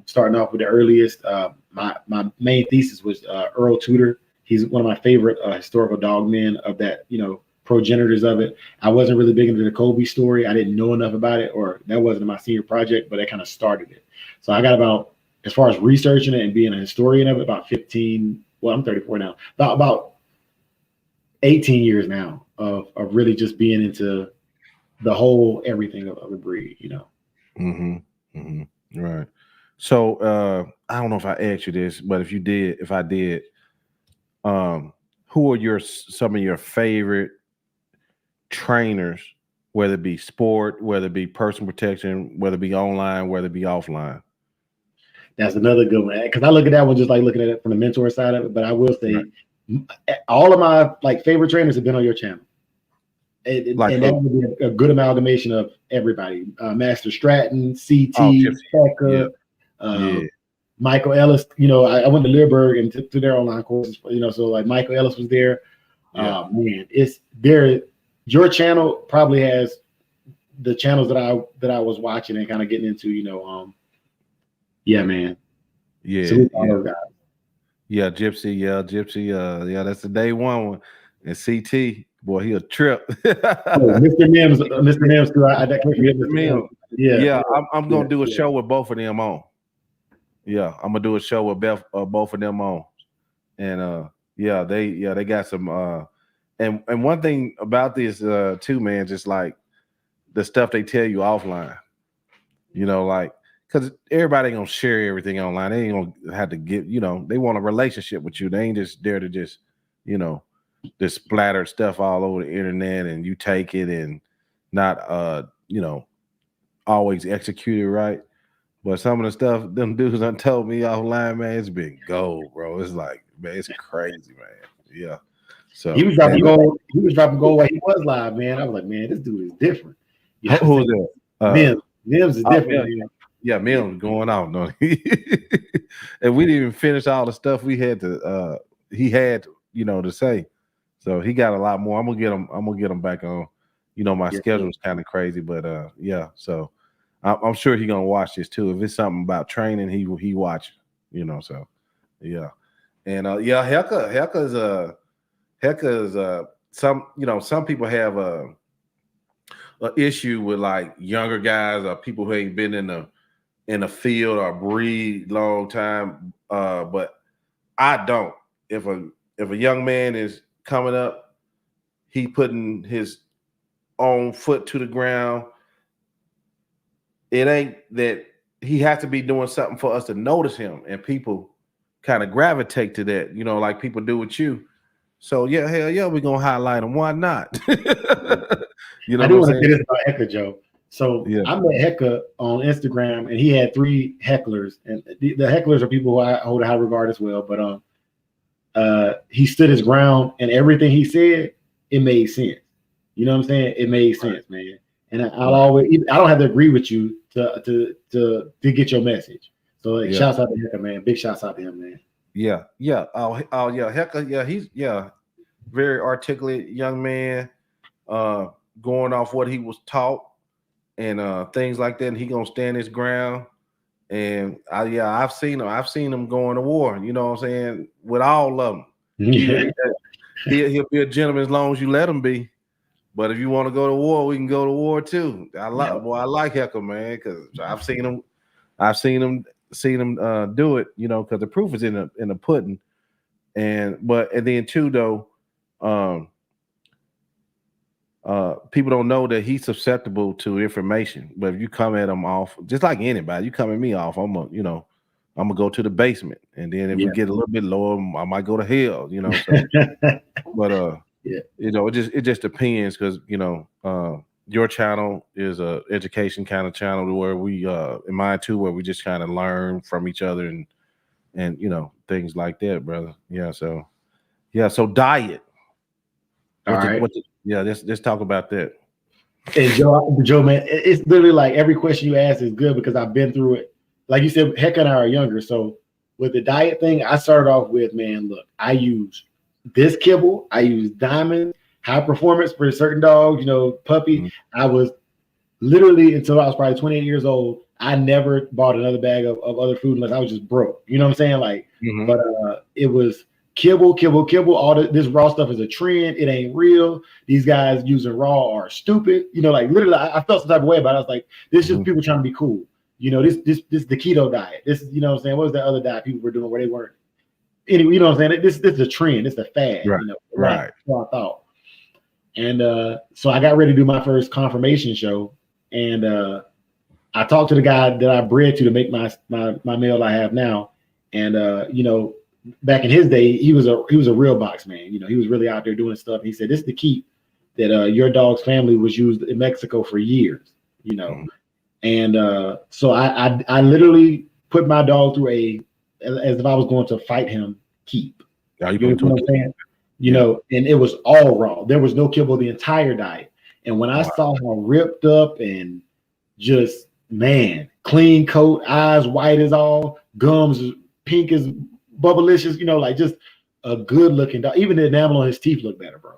Starting off with the earliest. My main thesis was Earl Tudor. He's one of my favorite historical dog men of that, progenitors of it. I wasn't really big into the Kobe story. I didn't know enough about it, or that wasn't my senior project, but that kind of started it. So I got about, as far as researching it and being a historian of it, about 15. Well, I'm 34 now. About 18 years now of really just being into the whole everything of the breed, Right. So I don't know if I asked you this, but if I did, who are some of your favorite trainers, whether it be sport, whether it be personal protection, whether it be online, whether it be offline? That's another good one, because I look at that one just like looking at it from the mentor side of it. But I will say, all of my favorite trainers have been on your channel, and that would be a good amalgamation of everybody. Master Stratton, CT, Heka, Michael Ellis, I went to Learburg and to their online courses, so like Michael Ellis was there. Yeah. Man, it's there. Your channel probably has the channels that I was watching and kind of getting into, yeah, man. Yeah. So we follow guys. Yeah, Gypsy. Yeah, that's the day one. And CT, boy, he a trip. Mr. Mims too. I can't forget Mr. Mims. Yeah. I'm gonna do a show with both of them on. Yeah, I'm gonna do a show with both of them on. And they got some and one thing about this too, man, just like the stuff they tell you offline. Like, because everybody ain't gonna share everything online. They ain't gonna have to get, they want a relationship with you. They ain't just there to just, just splatter stuff all over the internet and you take it and not always execute it right. But some of the stuff them dudes done told me offline, man, it's been gold, bro. It's like, man, it's crazy, man. Yeah. So he was dropping gold. He was dropping gold while he was live, man. I was like, man, this dude is different. Who's that? Mims is different. Yeah, Mims going out, no. And we didn't even finish all the stuff we had to to say. So he got a lot more. I'm gonna get him back on. My schedule is kind of crazy, but so I'm sure he's gonna watch this too. If it's something about training, he watch, so yeah. And Heka is some people have a issue with like younger guys or people who ain't been in the field or breed long time. But I don't. If a young man is coming up, he putting his own foot to the ground. It ain't that he has to be doing something for us to notice him, and people kind of gravitate to that, like people do with you. So yeah, hell yeah, we're gonna highlight him. Why not? I do want to say this about Heka, Joe. So I met Heka on Instagram, and he had 3 hecklers, and the hecklers are people who I hold in high regard as well. But he stood his ground, and everything he said, it made sense. You know what I'm saying? It made sense, man. And I don't have to agree with you to get your message. So shouts out to Heka, man. Big shouts out to him, man. Yeah. Oh yeah, Heka. Yeah, he's very articulate young man. Going off what he was taught and things like that. And he gonna stand his ground. And I've seen him going to war. You know what I'm saying? With all of them. Yeah. He'll be a gentleman as long as you let him be. But if you want to go to war, we can go to war too. I like Heka, man, because I've seen him do it, because the proof is in the pudding. And then too though, people don't know that he's susceptible to information. But if you come at him off, just like anybody, you come at me off, I'm gonna go to the basement, and then if we get a little bit lower, I might go to hell, So, but it just depends, because your channel is a education kind of channel where we in mine too, where we just kind of learn from each other and things like that, brother. So diet. Let's talk about that. And Joe, man, it's literally like every question you ask is good because I've been through it. Like you said, Heka and I are younger. So with the diet thing, I started off with, man, look, I use this kibble, I use diamond, high performance for certain dogs, puppy. Mm-hmm. I was literally, until I was probably 28 years old, I never bought another bag of other food unless I was just broke. You know what I'm saying? Like, but it was kibble. All this raw stuff is a trend. It ain't real. These guys using raw are stupid. Like literally, I felt some type of way about it. I was like, this is just people trying to be cool. This the keto diet. This is, what I'm saying? What was that other diet people were doing where they weren't? Anyway, you know what I'm saying? This is a trend. It's a fad. Right. Right. So I thought. And so I got ready to do my first confirmation show. And I talked to the guy that I bred to make my male I have now. And back in his day, he was a real box man. He was really out there doing stuff. He said, this is the keep that your dog's family was used in Mexico for years, And so I literally put my dog through as if I was going to fight him keep. You know what I'm saying? And it was all raw. There was no kibble the entire diet. And when I saw how ripped up and just man, clean coat, eyes white as all, gums pink as bubblicious, like just a good looking dog. Even the enamel on his teeth look better, bro.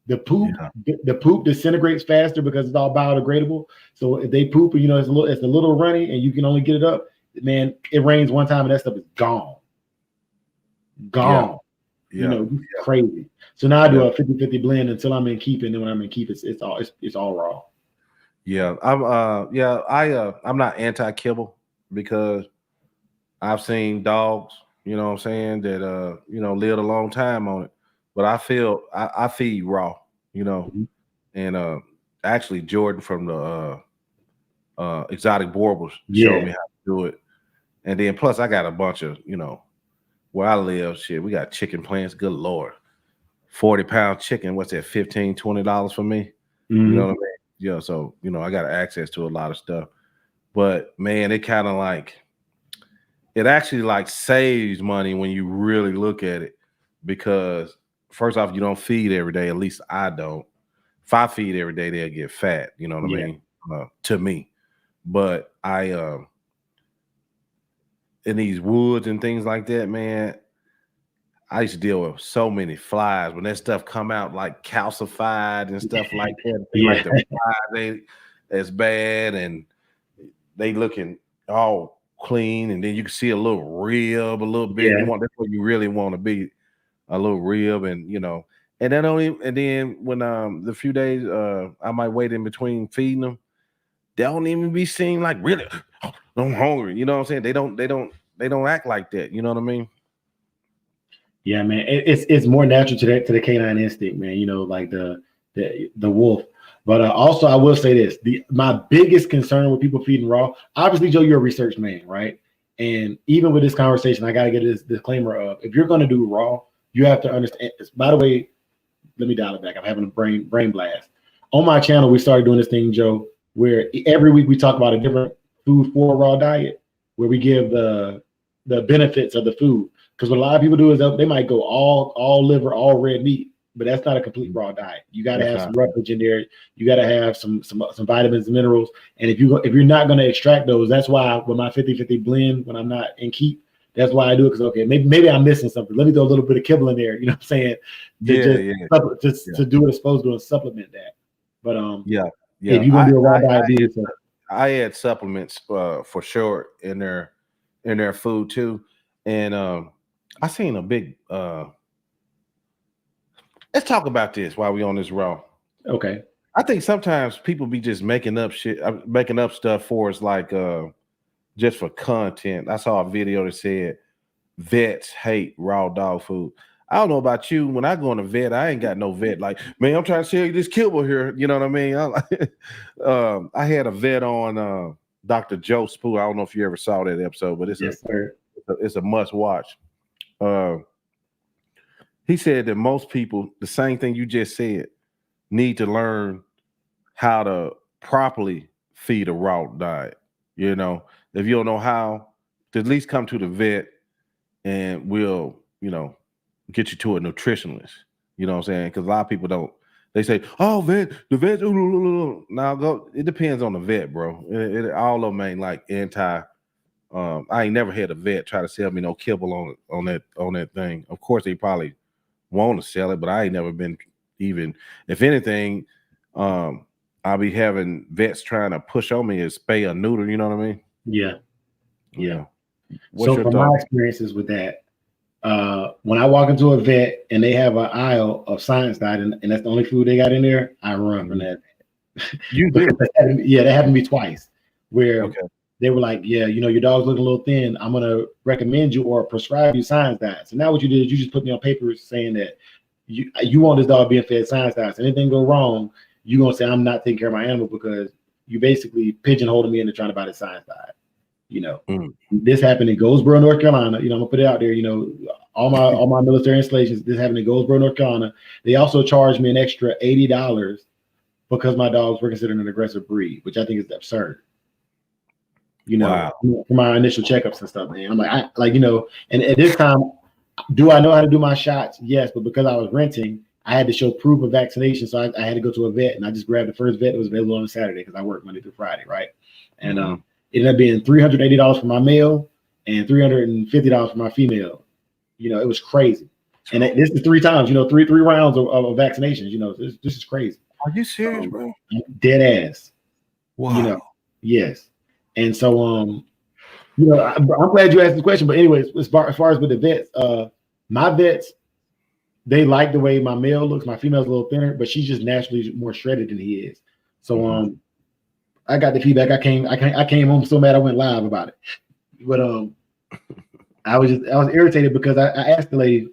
The poop disintegrates faster because it's all biodegradable. So if they poop, it's a little runny and you can only get it up, man, it rains one time and that stuff is gone. Crazy. So now I do a 50-50 blend until I'm in keep, and then when I'm in keep, it's all raw. Yeah, I'm not anti-kibble because I've seen dogs, what I'm saying, that lived a long time on it. But I feel I feed raw, and actually Jordan from the Exotic Borbals showed me how to do it. And then plus I got a bunch of, where I live, we got chicken plants, good Lord. 40-pound chicken, what's that, $15, $20 for me? You know what I mean? Yeah, so I got access to a lot of stuff. But man, it kind of it actually saves money when you really look at it, because first off, you don't feed every day. At least I don't. If I feed every day, they'll get fat. You know what I mean? To me. But in these woods and things like that, man, I used to deal with so many flies. When that stuff come out calcified and stuff like that, the flies, it's bad, and they looking all clean, and then you can see a little rib, a little bit. That's what you really want to be, a little rib, and and then when the few days I might wait in between feeding them, they don't even be seen really, I'm hungry. You know what I'm saying? They don't act like that. You know what I mean? Yeah, man. It's more natural to the canine instinct, man. Like the wolf. But also, I will say this: my biggest concern with people feeding raw. Obviously, Joe, you're a research man, right? And even with this conversation, I gotta get this disclaimer of: if you're gonna do raw, you have to understand. By the way, let me dial it back. I'm having a brain blast. On my channel, we started doing this thing, Joe, where every week we talk about a different food for a raw diet, where we give the benefits of the food. Because what a lot of people do is they might go all liver, all red meat, but that's not a complete raw diet. You got to have some roughage in there. You got to have some vitamins and minerals. And if you're not going to extract those, that's why with my 50-50 blend, when I'm not in keep, that's why I do it. Because maybe I'm missing something. Let me throw a little bit of kibble in there. You know what I'm saying? To do what it's supposed to do and supplement that. But if you're gonna do a raw diet, I add supplements for sure in their food too, and I seen a big. Let's talk about this while we on this raw. Okay. I think sometimes people be just making up stuff for us, just for content. I saw a video that said vets hate raw dog food. I don't know about you. When I go on a vet, I ain't got no vet. Man, I'm trying to sell you this kibble here. You know what I mean? I had a vet on Dr. Joe Spoo. I don't know if you ever saw that episode, but it's a must watch. He said that most people, the same thing you just said, need to learn how to properly feed a raw diet. If you don't know how, to at least come to the vet and we'll, get you to a nutritionist. You know what I'm saying? Because a lot of people don't. They say, "Oh, the vet." Now go. It depends on the vet, bro. All of them ain't anti. I ain't never had a vet try to sell me no kibble on that thing. Of course, they probably want to sell it, but I ain't never been even. If anything, I'll be having vets trying to push on me is spay or neuter. You know what I mean? Yeah. So from my experiences with that, when I walk into a vet and they have an aisle of science diet and that's the only food they got in there, I run from that. You do? That happened to me twice, where they were like, "Yeah, your dog's looking a little thin. I'm gonna recommend you or prescribe you science diets." And now what you did is you just put me on paper saying that you want this dog being fed science diets. Anything go wrong, you're gonna say I'm not taking care of my animal because you basically pigeonholed me into trying to buy the science diet. This happened in Goldsboro, North Carolina. I'm gonna put it out there. All my military installations. This happened in Goldsboro, North Carolina. They also charged me an extra $80 because my dogs were considered an aggressive breed, which I think is absurd. Wow. For my initial checkups and stuff, man. I'm like, and at this time, do I know how to do my shots? Yes, but because I was renting I had to show proof of vaccination, so I had to go to a vet, and I just grabbed the first vet that was available on a Saturday because I work Monday through Friday, right? And it ended up being $380 for my male and $350 for my female. You know, it was crazy. And this is 3 times, you know, three rounds of vaccinations. You know, this is crazy. Are you serious, bro? Dead ass. Wow. You know, yes. And so, you know, I'm glad you asked this question. But anyways, as far as with the vets, my vets, they like the way my male looks. My female's a little thinner, but she's just naturally more shredded than he is. So, I got the feedback. I came home so mad I went live about it. But I was irritated because I asked the lady.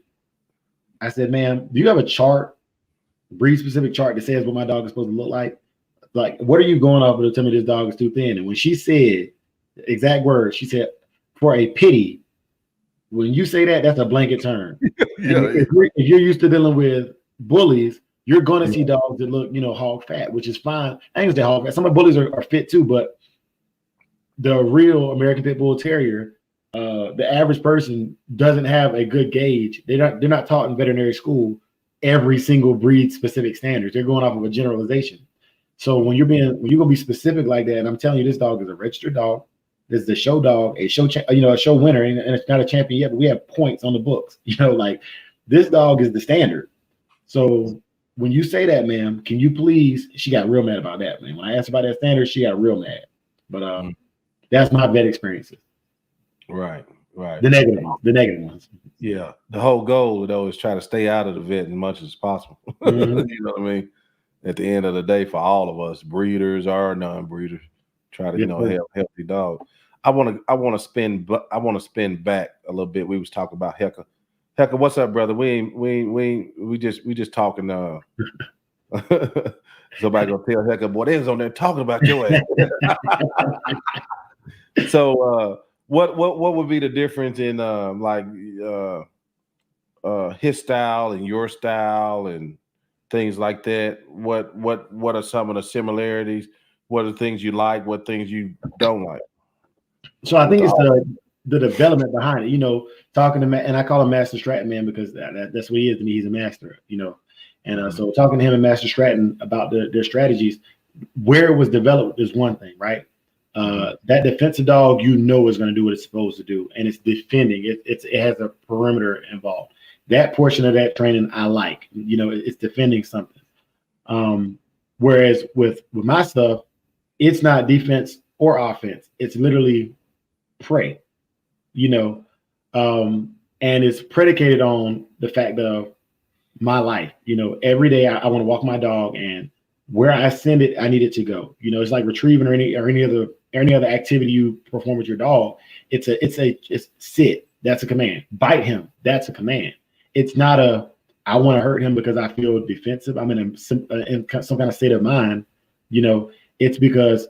I said, "Ma'am, do you have a chart, breed specific chart that says what my dog is supposed to look like? Like, what are you going off of to tell me this dog is too thin?" And when she said the exact words, she said, "For a pity." When you say that, that's a blanket term. If you're used to dealing with bullies, you're going to see dogs that look, you know, hog fat, which is fine. I ain't gonna say hog fat. Some of the bullies are fit too, but the real American Pit Bull Terrier, the average person doesn't have a good gauge. They're not taught in veterinary school every single breed specific standards. They're going off of a generalization. So when you're gonna be specific like that, and I'm telling you, this dog is a registered dog. This is the show dog, a show winner, and it's not a champion yet, but we have points on the books. You know, like this dog is the standard. So when you say that, ma'am, can you please? She got real mad about that, man. When I asked about that standard, she got real mad. But that's my vet experiences. Right. The negative ones. Yeah. The whole goal though is try to stay out of the vet as much as possible. You know what I mean? At the end of the day, for all of us, breeders or non-breeders, try to have healthy dogs. I want to spin back a little bit. We was talking about Heka. Heka, what's up, brother? We just talking. Somebody gonna tell Heka, boy, they was on there talking about your ass. So, what would be the difference in his style and your style and things like that? What are some of the similarities? What are the things you like? What things you don't like? So I think it's the development behind it. You know, talking to and I call him Master Stratton, man, because that's what he is to me. He's a master. You know, and so talking to him and Master Stratton about their strategies, where it was developed is one thing, right? That defensive dog, you know, is going to do what it's supposed to do, and it's defending. It has a perimeter involved. That portion of that training I like. You know, it's defending something. Whereas with my stuff, it's not defense or offense. It's literally prey. You know, and it's predicated on the fact of my life. You know, every day I want to walk my dog, and where I send it, I need it to go. You know, it's like retrieving or any other activity you perform with your dog. It's sit. That's a command. Bite him. That's a command. It's not I want to hurt him because I feel defensive. I'm in some kind of state of mind. You know, it's because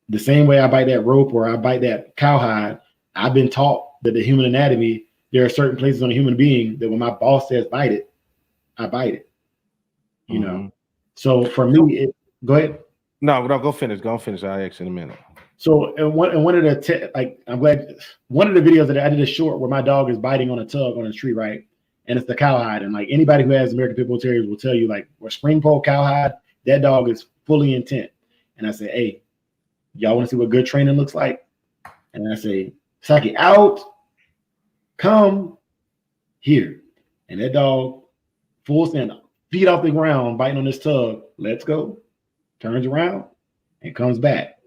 the same way I bite that rope or I bite that cowhide, I've been taught that the human anatomy, there are certain places on a human being that when my boss says bite it, I bite it. You know. So for me, go ahead. No, go finish. Go finish. I'll ask you in a minute. So in one of the I'm glad one of the videos that I did a short where my dog is biting on a tug on a tree, right? And it's the cowhide. And like anybody who has American Pit Bull Terriers will tell you, like, or spring pole cowhide, that dog is fully intent. And I say, hey, y'all want to see what good training looks like? And I say, Saki, out, come here. And that dog, full stand up, feet off the ground, biting on this tug, let's go, turns around and comes back.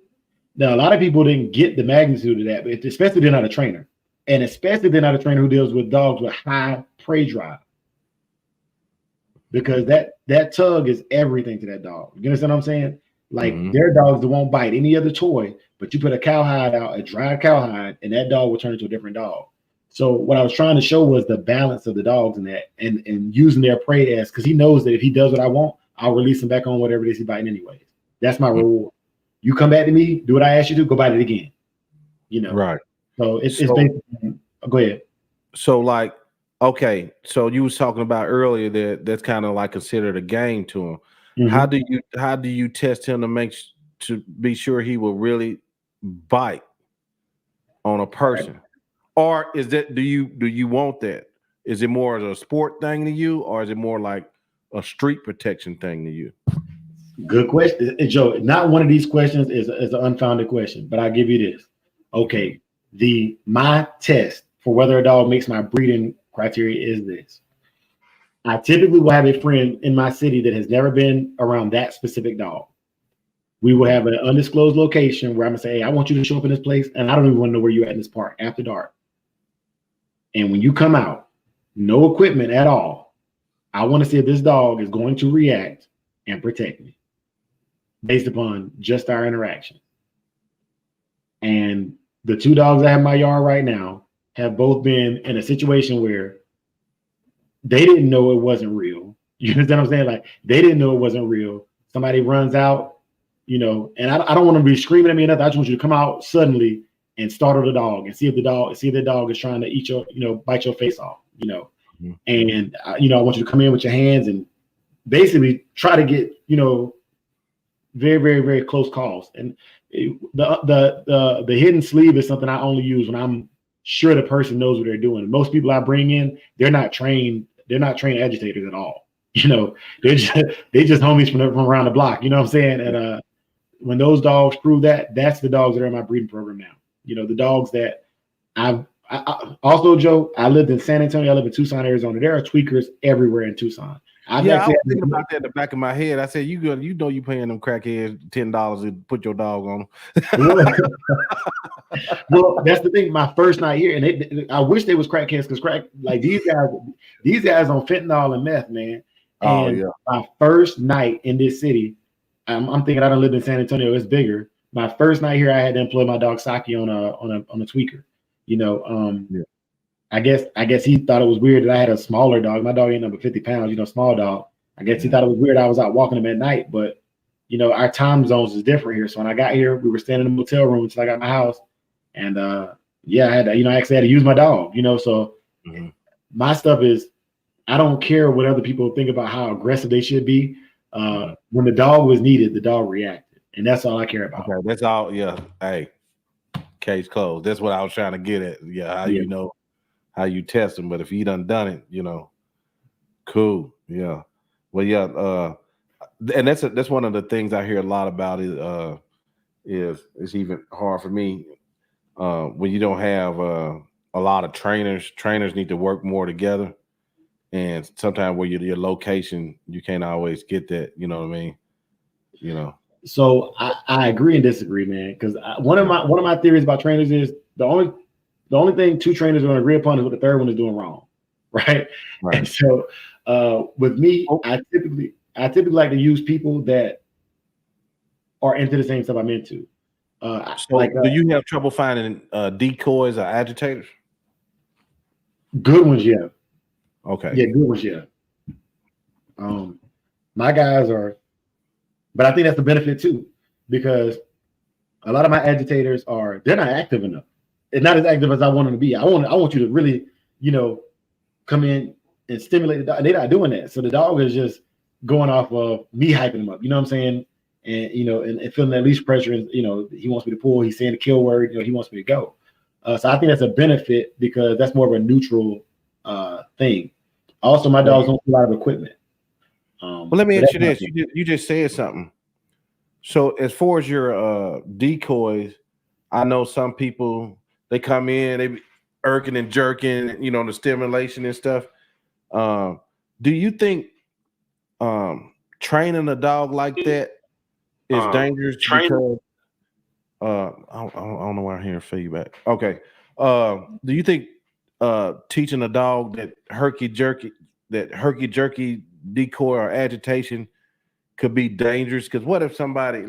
Now, a lot of people didn't get the magnitude of that, but especially they're not a trainer. And especially they're not a trainer who deals with dogs with high prey drive. Because that tug is everything to that dog. You understand what I'm saying? Like there are dogs that won't bite any other toy, but you put a cowhide out, a dry cowhide, and that dog will turn into a different dog. So what I was trying to show was the balance of the dogs in that and using their prey as, because he knows that if he does what I want, I'll release him back on whatever it is he's biting anyways. That's my reward. You come back to me, do what I asked you to, go bite it again. You know? Right. So it's basically, go ahead. So like, okay, so you was talking about earlier that's kind of like considered a game to him. How do you test him to be sure he will really bite on a person? Right. Or is that do you want that? Is it more of a sport thing to you, or is it more like a street protection thing to you? Good question, Joe. Not one of these questions is an unfounded question, but I'll give you this. Okay, my test for whether a dog makes my breeding criteria is this. I typically will have a friend in my city that has never been around that specific dog. We will have an undisclosed location where I'm gonna say, hey, I want you to show up in this place, and I don't even want to know where you're at in this park after dark. And when you come out, no equipment at all, I want to see if this dog is going to react and protect me based upon just our interaction. And the two dogs I have in my yard right now have both been in a situation where they didn't know it wasn't real. You understand what I'm saying? Like, they didn't know it wasn't real. Somebody runs out, and I don't want to be screaming at me or nothing. I just want you to come out suddenly and startle the dog and see if the dog is trying to eat bite your face off, Mm-hmm. And I want you to come in with your hands and basically try to get, very, very, very close calls. And the hidden sleeve is something I only use when I'm sure the person knows what they're doing. Most people I bring in, they're not trained agitators at all. They're just homies from around the block. You know what I'm saying? And when those dogs prove that, that's the dogs that are in my breeding program now. The dogs that I also, Joe, I lived in San Antonio. I live in Tucson, Arizona. There are tweakers everywhere in Tucson. I was thinking about that in the back of my head. I said, you paying them crackheads $10 to put your dog on. Well, that's the thing. My first night here, and I wish they was crackheads because these guys on fentanyl and meth, man. And my first night in this city, I'm thinking I done lived in San Antonio. It's bigger. My first night here, I had to employ my dog Saki on a tweaker. I guess he thought it was weird that I had a smaller dog. My dog ain't number 50 pounds, small dog. I guess he thought it was weird I was out walking him at night, but our time zones is different here. So when I got here, we were staying in the motel room until I got my house. And I had to, I actually had to use my dog, so my stuff is, I don't care what other people think about how aggressive they should be. When the dog was needed, the dog reacted. And that's all I care about. Okay, that's all. Yeah. Hey, case closed. That's what I was trying to get at. Yeah. How you test them. But if you done it, cool. Yeah. Well, yeah. And that's one of the things I hear a lot about is it's even hard for me when you don't have a lot of trainers. Trainers need to work more together. And sometimes where your location, you can't always get that. You know what I mean? So I agree and disagree, man. Because one of my theories about trainers is the only thing two trainers are going to agree upon is what the third one is doing wrong, right? And so with me, I typically like to use people that are into the same stuff I'm into. Do you have trouble finding decoys or agitators? Good ones, yeah. Okay. Yeah, good ones, yeah. My guys are, but I think that's the benefit too, because a lot of my agitators they're not active enough. It's not as active as I want them to be. I want you to really, come in and stimulate the dog. They're not doing that. So the dog is just going off of me hyping him up. You know what I'm saying? And and feeling that leash pressure. And he wants me to pull. He's saying the kill word. He wants me to go. So I think that's a benefit because that's more of a neutral thing. Also, my dogs don't have a lot of equipment. Well, let me ask you this: you just said something. So as far as your decoys, I know some people they come in, they be irking and jerking, the stimulation and stuff. Do you think training a dog like that is dangerous? Because I don't know why I'm hearing feedback. Okay. Do you think teaching a dog that herky jerky decoy or agitation could be dangerous? Because what if somebody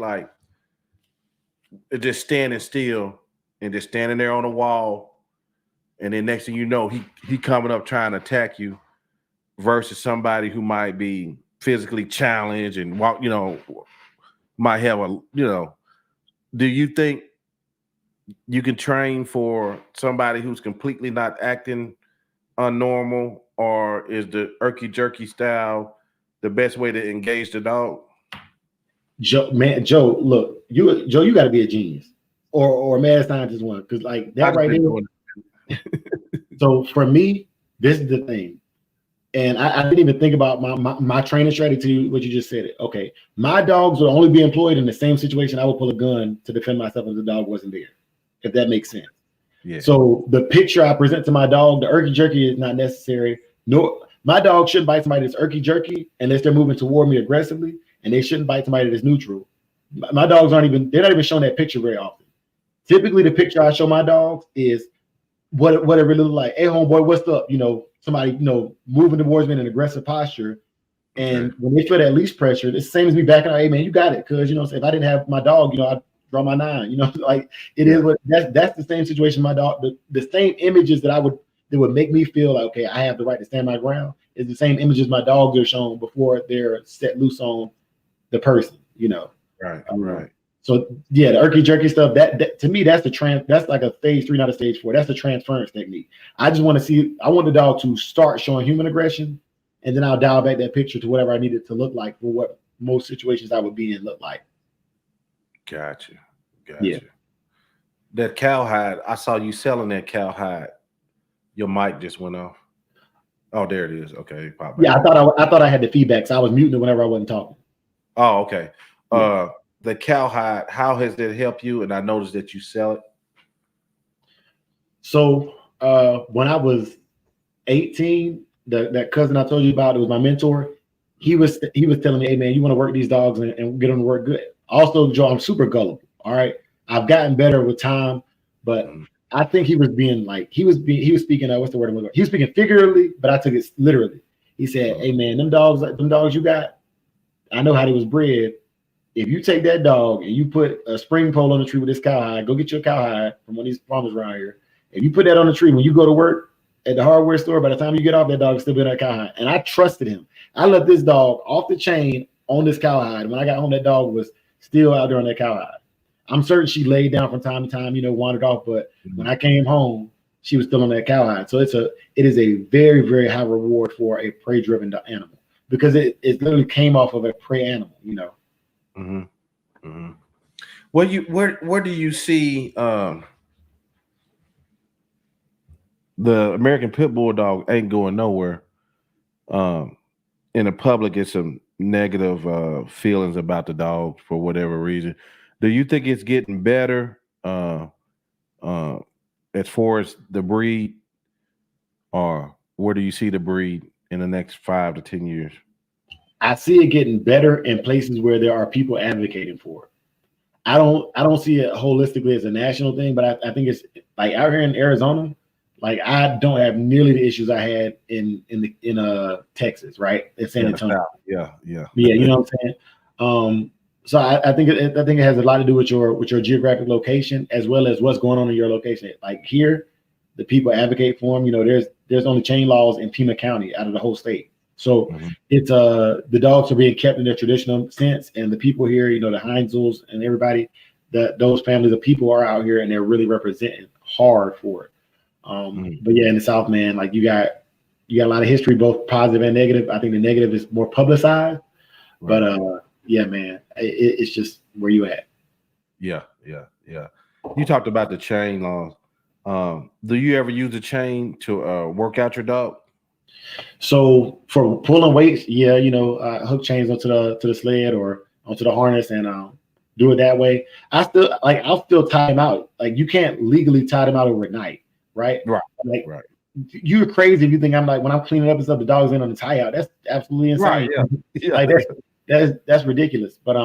is just standing still and just standing there on the wall, and then next thing you know, he coming up trying to attack you, versus somebody who might be physically challenged and might have do you think you can train for somebody who's completely not acting unnormal, or is the irky jerky style the best way to engage the dog? Joe, look, you got to be a genius or a mad scientist one, because that right there. So for me, this is the thing. And I didn't even think about my training strategy, what you just said. Okay, my dogs would only be employed in the same situation I would pull a gun to defend myself if the dog wasn't there, if that makes sense. Yeah. So the picture I present to my dog, the irky jerky is not necessary. No, my dog shouldn't bite somebody that's irky jerky unless they're moving toward me aggressively, and they shouldn't bite somebody that's neutral. My dogs they're not even showing that picture very often. Typically, the picture I show my dogs is what it really look like. Hey, homeboy, what's up? Somebody, moving towards me in an aggressive posture. And when they feel that leash pressure, it's the same as me backing out. Hey, man, you got it. Because, if I didn't have my dog, I'd draw my 9. Like it is what that's the same situation. My dog, the same images that would make me feel like, okay, I have the right to stand my ground is the same images my dogs are shown before they're set loose on the person, Right. So yeah, the irky jerky stuff, that to me, that's like a stage 3, not a stage 4. That's the transference technique. I want the dog to start showing human aggression, and then I'll dial back that picture to whatever I need it to look like for what most situations I would be in look like. Gotcha. Yeah. That cowhide, I saw you selling that cowhide. Your mic just went off. Oh, there it is. Okay. Pop back. Yeah, I thought I had the feedback, so I was muting it whenever I wasn't talking. Oh, okay. Yeah. The cowhide, how has that helped you? And I noticed that you sell it. So when I was 18, that cousin I told you about, it was my mentor. He was telling me, hey man, you want to work these dogs and get them to work good. Also, Joe, I'm super gullible. All right. I've gotten better with time, but I think he was being he was speaking, what's the word I'm looking for? He was speaking figuratively, but I took it literally. He said, hey man, them dogs you got, I know how they was bred. If you take that dog and you put a spring pole on the tree with this cowhide, go get your cowhide from one of these farmers around here. If you put that on the tree, when you go to work at the hardware store, by the time you get off, that dog is still in that cowhide. And I trusted him. I let this dog off the chain on this cowhide. When I got home, that dog was still out there on that cowhide. I'm certain she laid down from time to time, wandered off. But when I came home, she was still on that cowhide. So it is a very, very high reward for a prey-driven animal because it literally came off of a prey animal, Mm-hmm. Mm-hmm. Where do you see the American Pit Bull dog ain't going nowhere? In the public, it's some negative feelings about the dog for whatever reason. Do you think it's getting better as far as the breed, or where do you see the breed in the next 5 to 10 years? I see it getting better in places where there are people advocating for it. I don't see it holistically as a national thing, but I think it's like out here in Arizona, like I don't have nearly the issues I had in Texas, right? In San Antonio. Yeah. You know what I'm saying? So I think it has a lot to do with your geographic location as well as what's going on in your location. Like here, the people advocate for them. There's only chain laws in Pima County out of the whole state. So it's the dogs are being kept in their traditional sense, and the people here, the Heinzels and everybody, those families of people are out here and they're really representing hard for it. But yeah, in the South, man, like you got a lot of history, both positive and negative. I think the negative is more publicized, right. But yeah, man, it's just where you at. Yeah. You talked about the chain laws. Do you ever use a chain to work out your dog? So for pulling weights, yeah, hook chains onto the sled or onto the harness and do it that way. I'll still tie them out. Like you can't legally tie them out overnight, right? Right. Like right. You're crazy if you think I'm like when I'm cleaning up and stuff, the dog's in on the tie out. That's absolutely insane. Right, yeah. Like that's ridiculous. But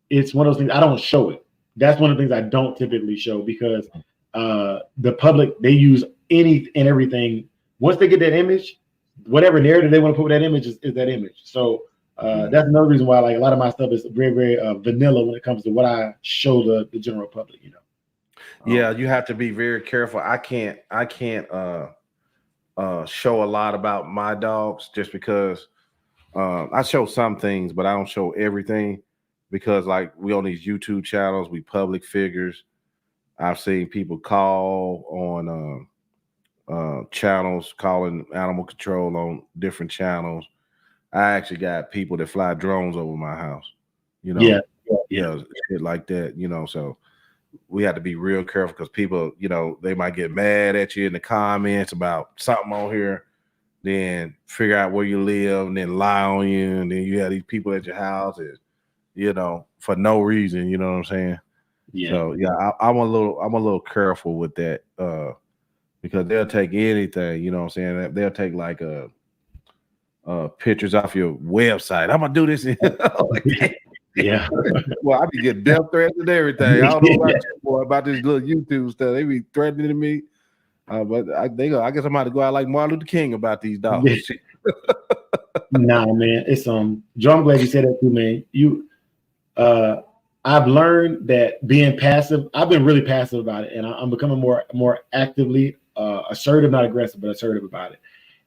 it's one of those things I don't show it. That's one of the things I don't typically show because the public, they use any and everything. Once they get that image, whatever narrative they want to put with that image is that image. So that's another reason why like a lot of my stuff is very, very vanilla when it comes to what I show the general public, Yeah, you have to be very careful. I can't show a lot about my dogs just because I show some things, but I don't show everything because like we on these YouTube channels, we public figures. I've seen people call on channels, calling animal control on different channels. I actually got people that fly drones over my house, Yeah, shit like that, so we have to be real careful because people, they might get mad at you in the comments about something on here. then figure out where you live, and then lie on you, and then you have these people at your house, and for no reason. You know what I'm saying? Yeah. So yeah, I'm a little careful with that because they'll take anything. You know what I'm saying? They'll take like pictures off your website. I'm gonna do this. Yeah. Well, I be getting death threats and everything. I don't know about you, boy, about this little YouTube stuff. They be threatening me. But I guess I'm about to go out like Martin Luther King about these dogs. Nah, man. It's Joe, I'm glad you said that too, man. I've learned that being passive, I've been really passive about it, and I'm becoming more actively assertive, not aggressive, but assertive about it.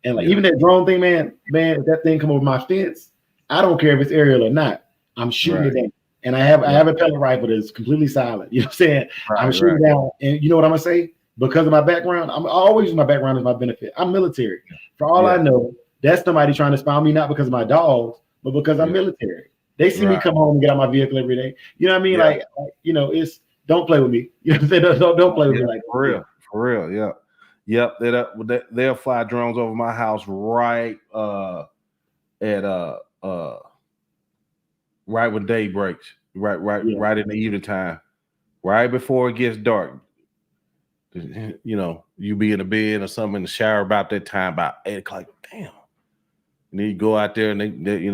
And like even that drone thing, man, if that thing come over my fence, I don't care if it's aerial or not. I'm shooting it down. And I have a pellet rifle that's completely silent. You know what I'm saying? I'm shooting down, and you know what I'm gonna say? Because of my background, I always use my background as my benefit. I'm military. For all I know, that's somebody trying to spy on me, not because of my dogs, but because I'm military. They see me come home and get out my vehicle every day. You know what I mean? Like it's don't play with me. You know what I'm saying? Don't play with me like for real. Yeah. Yep. They'll fly drones over my house right right when day breaks. Right in the evening time. Right before it gets dark. You be in the bed or something in the shower about that time, about 8 o'clock. Damn. And then you go out there and they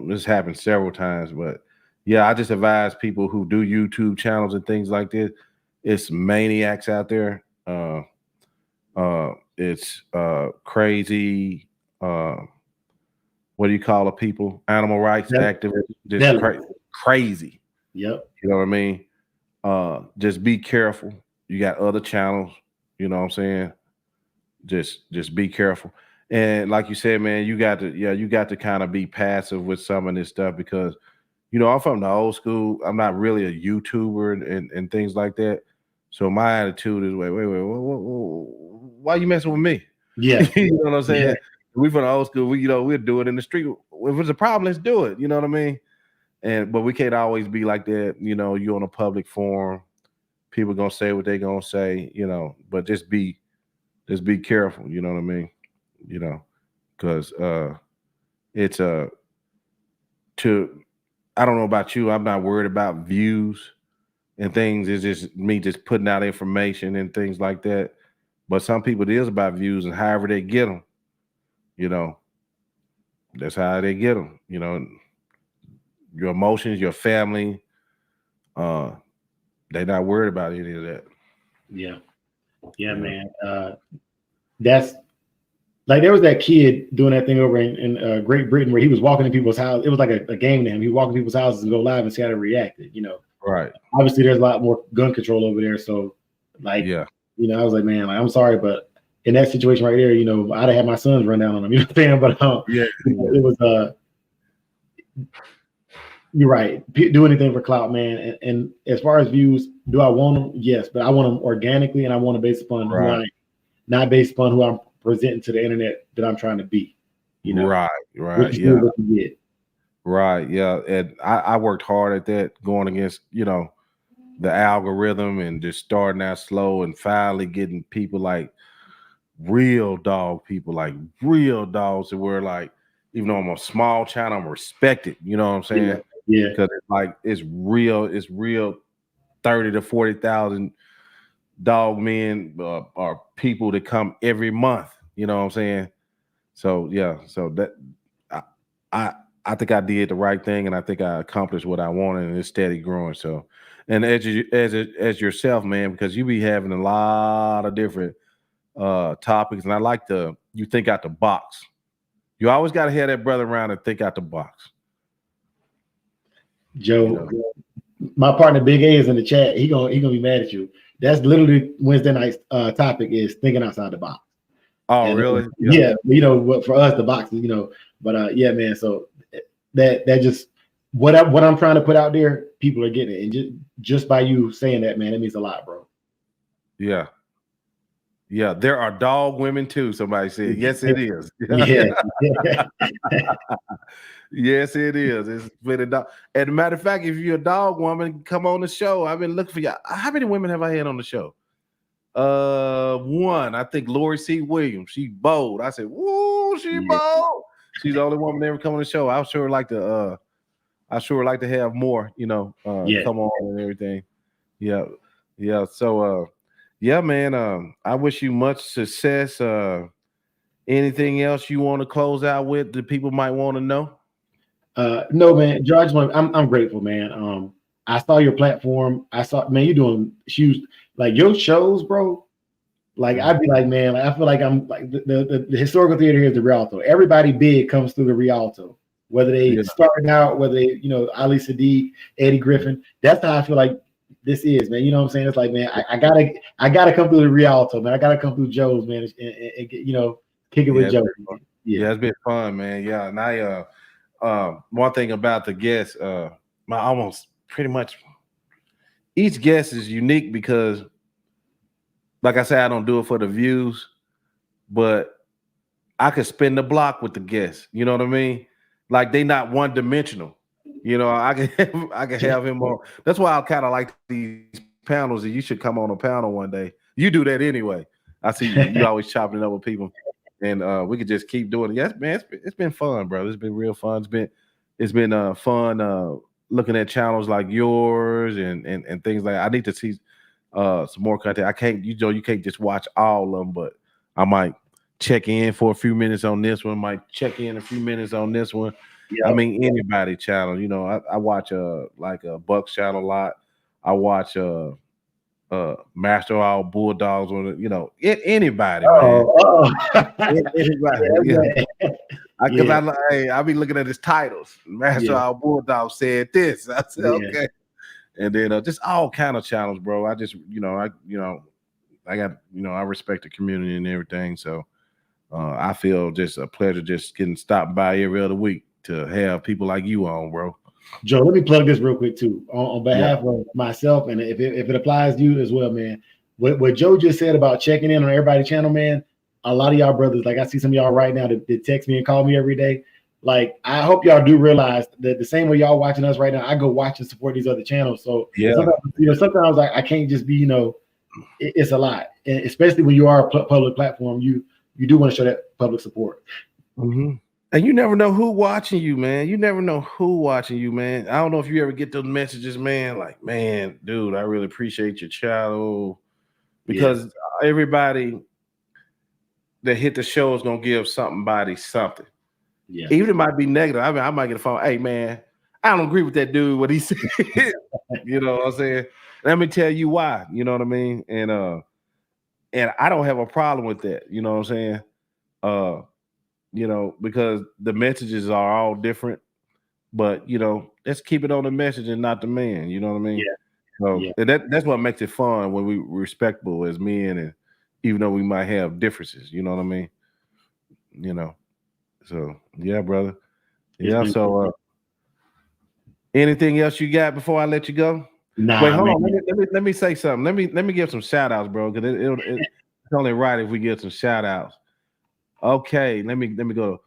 this happened several times. But yeah, I just advise people who do YouTube channels and things like this. It's maniacs out there. It's crazy. What do you call it, people? Animal rights activists. Just crazy. Yep. You know what I mean? Just be careful. You got other channels, you know what I'm saying? Just be careful. And like you said, man, you got to kind of be passive with some of this stuff because, I'm from the old school. I'm not really a YouTuber and things like that. So my attitude is, wait, why are you messing with me? Yeah. You know what I'm saying? Yeah. We from the old school, we'll do it in the street. If it's a problem, let's do it. You know what I mean? But we can't always be like that. You're on a public forum. People gonna say what they gonna say, but just be careful, you know what I mean? Because it's I don't know about you, I'm not worried about views and things. It's just me just putting out information and things like that. But some people it is about views, and however they get them, that's how they get them. Your emotions, your family, they're not worried about any of that. Yeah, man. That's like there was that kid doing that thing over in Great Britain where he was walking in people's houses. It was like a game to him. He walked in people's houses and go live and see how they reacted. Right. Obviously, there's a lot more gun control over there. So, I was like, man, I'm sorry, but in that situation right there, I'd have had my sons run down on him. You know what I'm saying? But it was You're right. Do anything for clout, man. And as far as views, do I want them? Yes, but I want them organically, and I want them based upon who I, not based upon who I'm presenting to the internet that I'm trying to be. Right. What you get. Right. Yeah. And I worked hard at that, going against the algorithm and just starting out slow and finally getting people like real dog people, like real dogs that were like, even though I'm a small channel, I'm respected. You know what I'm saying? Yeah. Because it's real 30 to 40,000 dog men or people that come every month. You know what I'm saying? So yeah, so that I think I did the right thing, and I think I accomplished what I wanted, and it's steady growing. So, and as yourself, man, because you be having a lot of different topics, and I like you think out the box. You always got to have that brother around and think out the box. Joe, my partner Big A is in the chat. He gonna be mad at you. That's literally Wednesday night's topic is thinking outside the box. Oh, and, really? Yeah. For us, the box, but yeah, man. So that just what I'm trying to put out there, people are getting it, and just by you saying that, man, it means a lot, bro. Yeah. Yeah, there are dog women too. Somebody said, yes, it is. Yeah. Yes, it is. It's been a dog. As a matter of fact, if you're a dog woman, come on the show. I've been looking for you. How many women have I had on the show? One, I think Lori C. Williams. She bold. I said, "Woo, she bold." She's the only woman ever come on the show. I sure like to have more, come on and everything. Yeah. So yeah, man. I wish you much success. Anything else you want to close out with that people might want to know? No, man, George, I'm grateful, man. I saw your platform. I saw, man, you're doing huge, like your shows, bro. Like I'd be like, man, I feel like I'm like the historical theater here is the Rialto. Everybody big comes through the Rialto, whether they starting out, whether they, Ali Sadiq, Eddie Griffin. That's how I feel like this is, man. You know what I'm saying? It's like, man, I gotta come through the Rialto, man. I gotta come through Joe's, man, and get, kick it with Joe. Yeah, it's been fun, man. Yeah, and I one thing about the guests, my almost pretty much each guest is unique because, like I said, I don't do it for the views, but I could spin the block with the guests. You know what I mean? Like they not one dimensional. I can have him on. That's why I kind of like these panels. And you should come on a panel one day. You do that anyway. I see you always chopping it up with people, and we could just keep doing it. Yes, man, it's been fun, bro. It's been real fun. It's been fun looking at channels like yours and things like that. I need to see some more content. I can't, you can't just watch all of them, but I might check in for a few minutes on this one. Might check in a few minutes on this one. Yep. I mean, anybody channel. I watch like a Bucks channel a lot. I watch Master All Bulldogs on it. Anybody, man. Anybody. I be looking at his titles. Master All Bulldogs said this. I said okay, and then just all kind of channels, bro. I just I got I respect the community and everything, so I feel just a pleasure just getting stopped by every other week to have people like you on, bro. Joe, let me plug this real quick too, on behalf of myself, and if it applies to you as well, man. What Joe just said about checking in on everybody's channel, man. A lot of y'all brothers, like I see some of y'all right now that text me and call me every day. Like I hope y'all do realize that the same way y'all watching us right now, I go watch and support these other channels. So sometimes I can't just be it's a lot, and especially when you are a public platform, you do want to show that public support. Mm-hmm. And you never know who watching you, man. You never know who watching you, man. I don't know if you ever get those messages, man. Like, man, dude, I really appreciate your channel, because everybody that hit the show is gonna give somebody something. Yeah, even it might be negative. I mean, I might get a phone. Hey, man, I don't agree with that dude. What he said. You know what I'm saying? Let me tell you why. You know what I mean? And I don't have a problem with that. You know what I'm saying? Because the messages are all different, but let's keep it on the message and not the man. You know what I mean? Yeah. So that's what makes it fun when we're respectable as men, and even though we might have differences, you know what I mean? So yeah, brother. Yeah. So anything else you got before I let you go? Nah, wait, hold on. Let me say something. Let me give some shout outs, bro, because it's only right if we give some shout outs. Okay, let me go.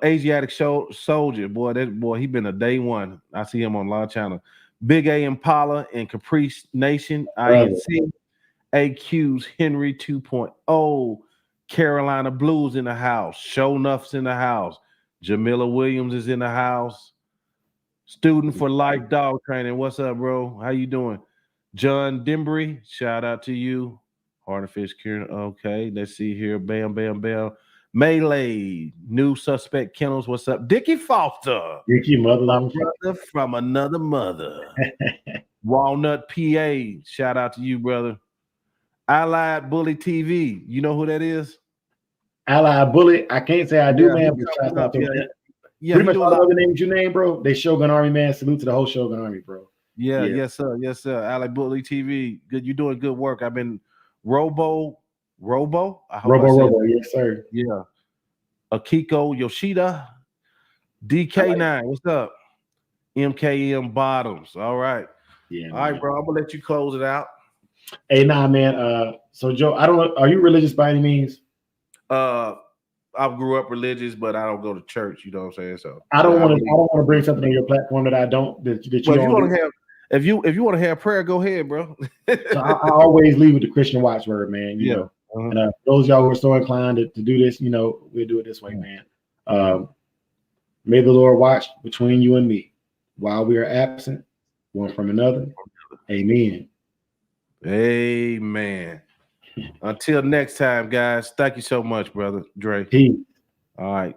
Asiatic Soldier, boy, he been a day one. I see him on Law Channel. Big A Impala and Caprice Nation, INC, AQ's Henry 2.0, Carolina Blues in the house, Show Nuff's in the house, Jamila Williams is in the house, Student for Life Dog Training. What's up, bro? How you doing? John Dimbry, shout out to you. Harderfish Kieran. Okay, let's see here. Bam, bam, bam. Melee, new suspect Kennels. What's up? Dickie Foster. Dickie, mother, my brother from another mother. Walnut, PA. Shout out to you, brother. Allied Bully TV. You know who that is? Allied Bully. I can't say I do, man, but shout out to him. Yeah, pretty much all the other names you name, bro. They Shogun Army, man. Salute to the whole Shogun Army, bro. Yeah, yes, sir. Yes, sir. Allied Bully TV. Good. You're doing good work. I've been Robo. Yes, sir. Yeah. Akiko Yoshida, DK9. What's up? MKM Bottoms. All right. Yeah. All right, bro. I'm gonna let you close it out. Hey, nah, man. So Joe, I don't know. Are you religious by any means? I grew up religious, but I don't go to church. You know what I'm saying? So I don't want to bring something on your platform that I don't. That you don't. If you want to have prayer, go ahead, bro. So I always leave with the Christian watchword, man. You know, and those of y'all who are so inclined to do this, you know, we'll do it this way, man. May the Lord watch between you and me while we are absent, one from another. Amen. Amen. Until next time, guys. Thank you so much, brother Dre. Peace. All right.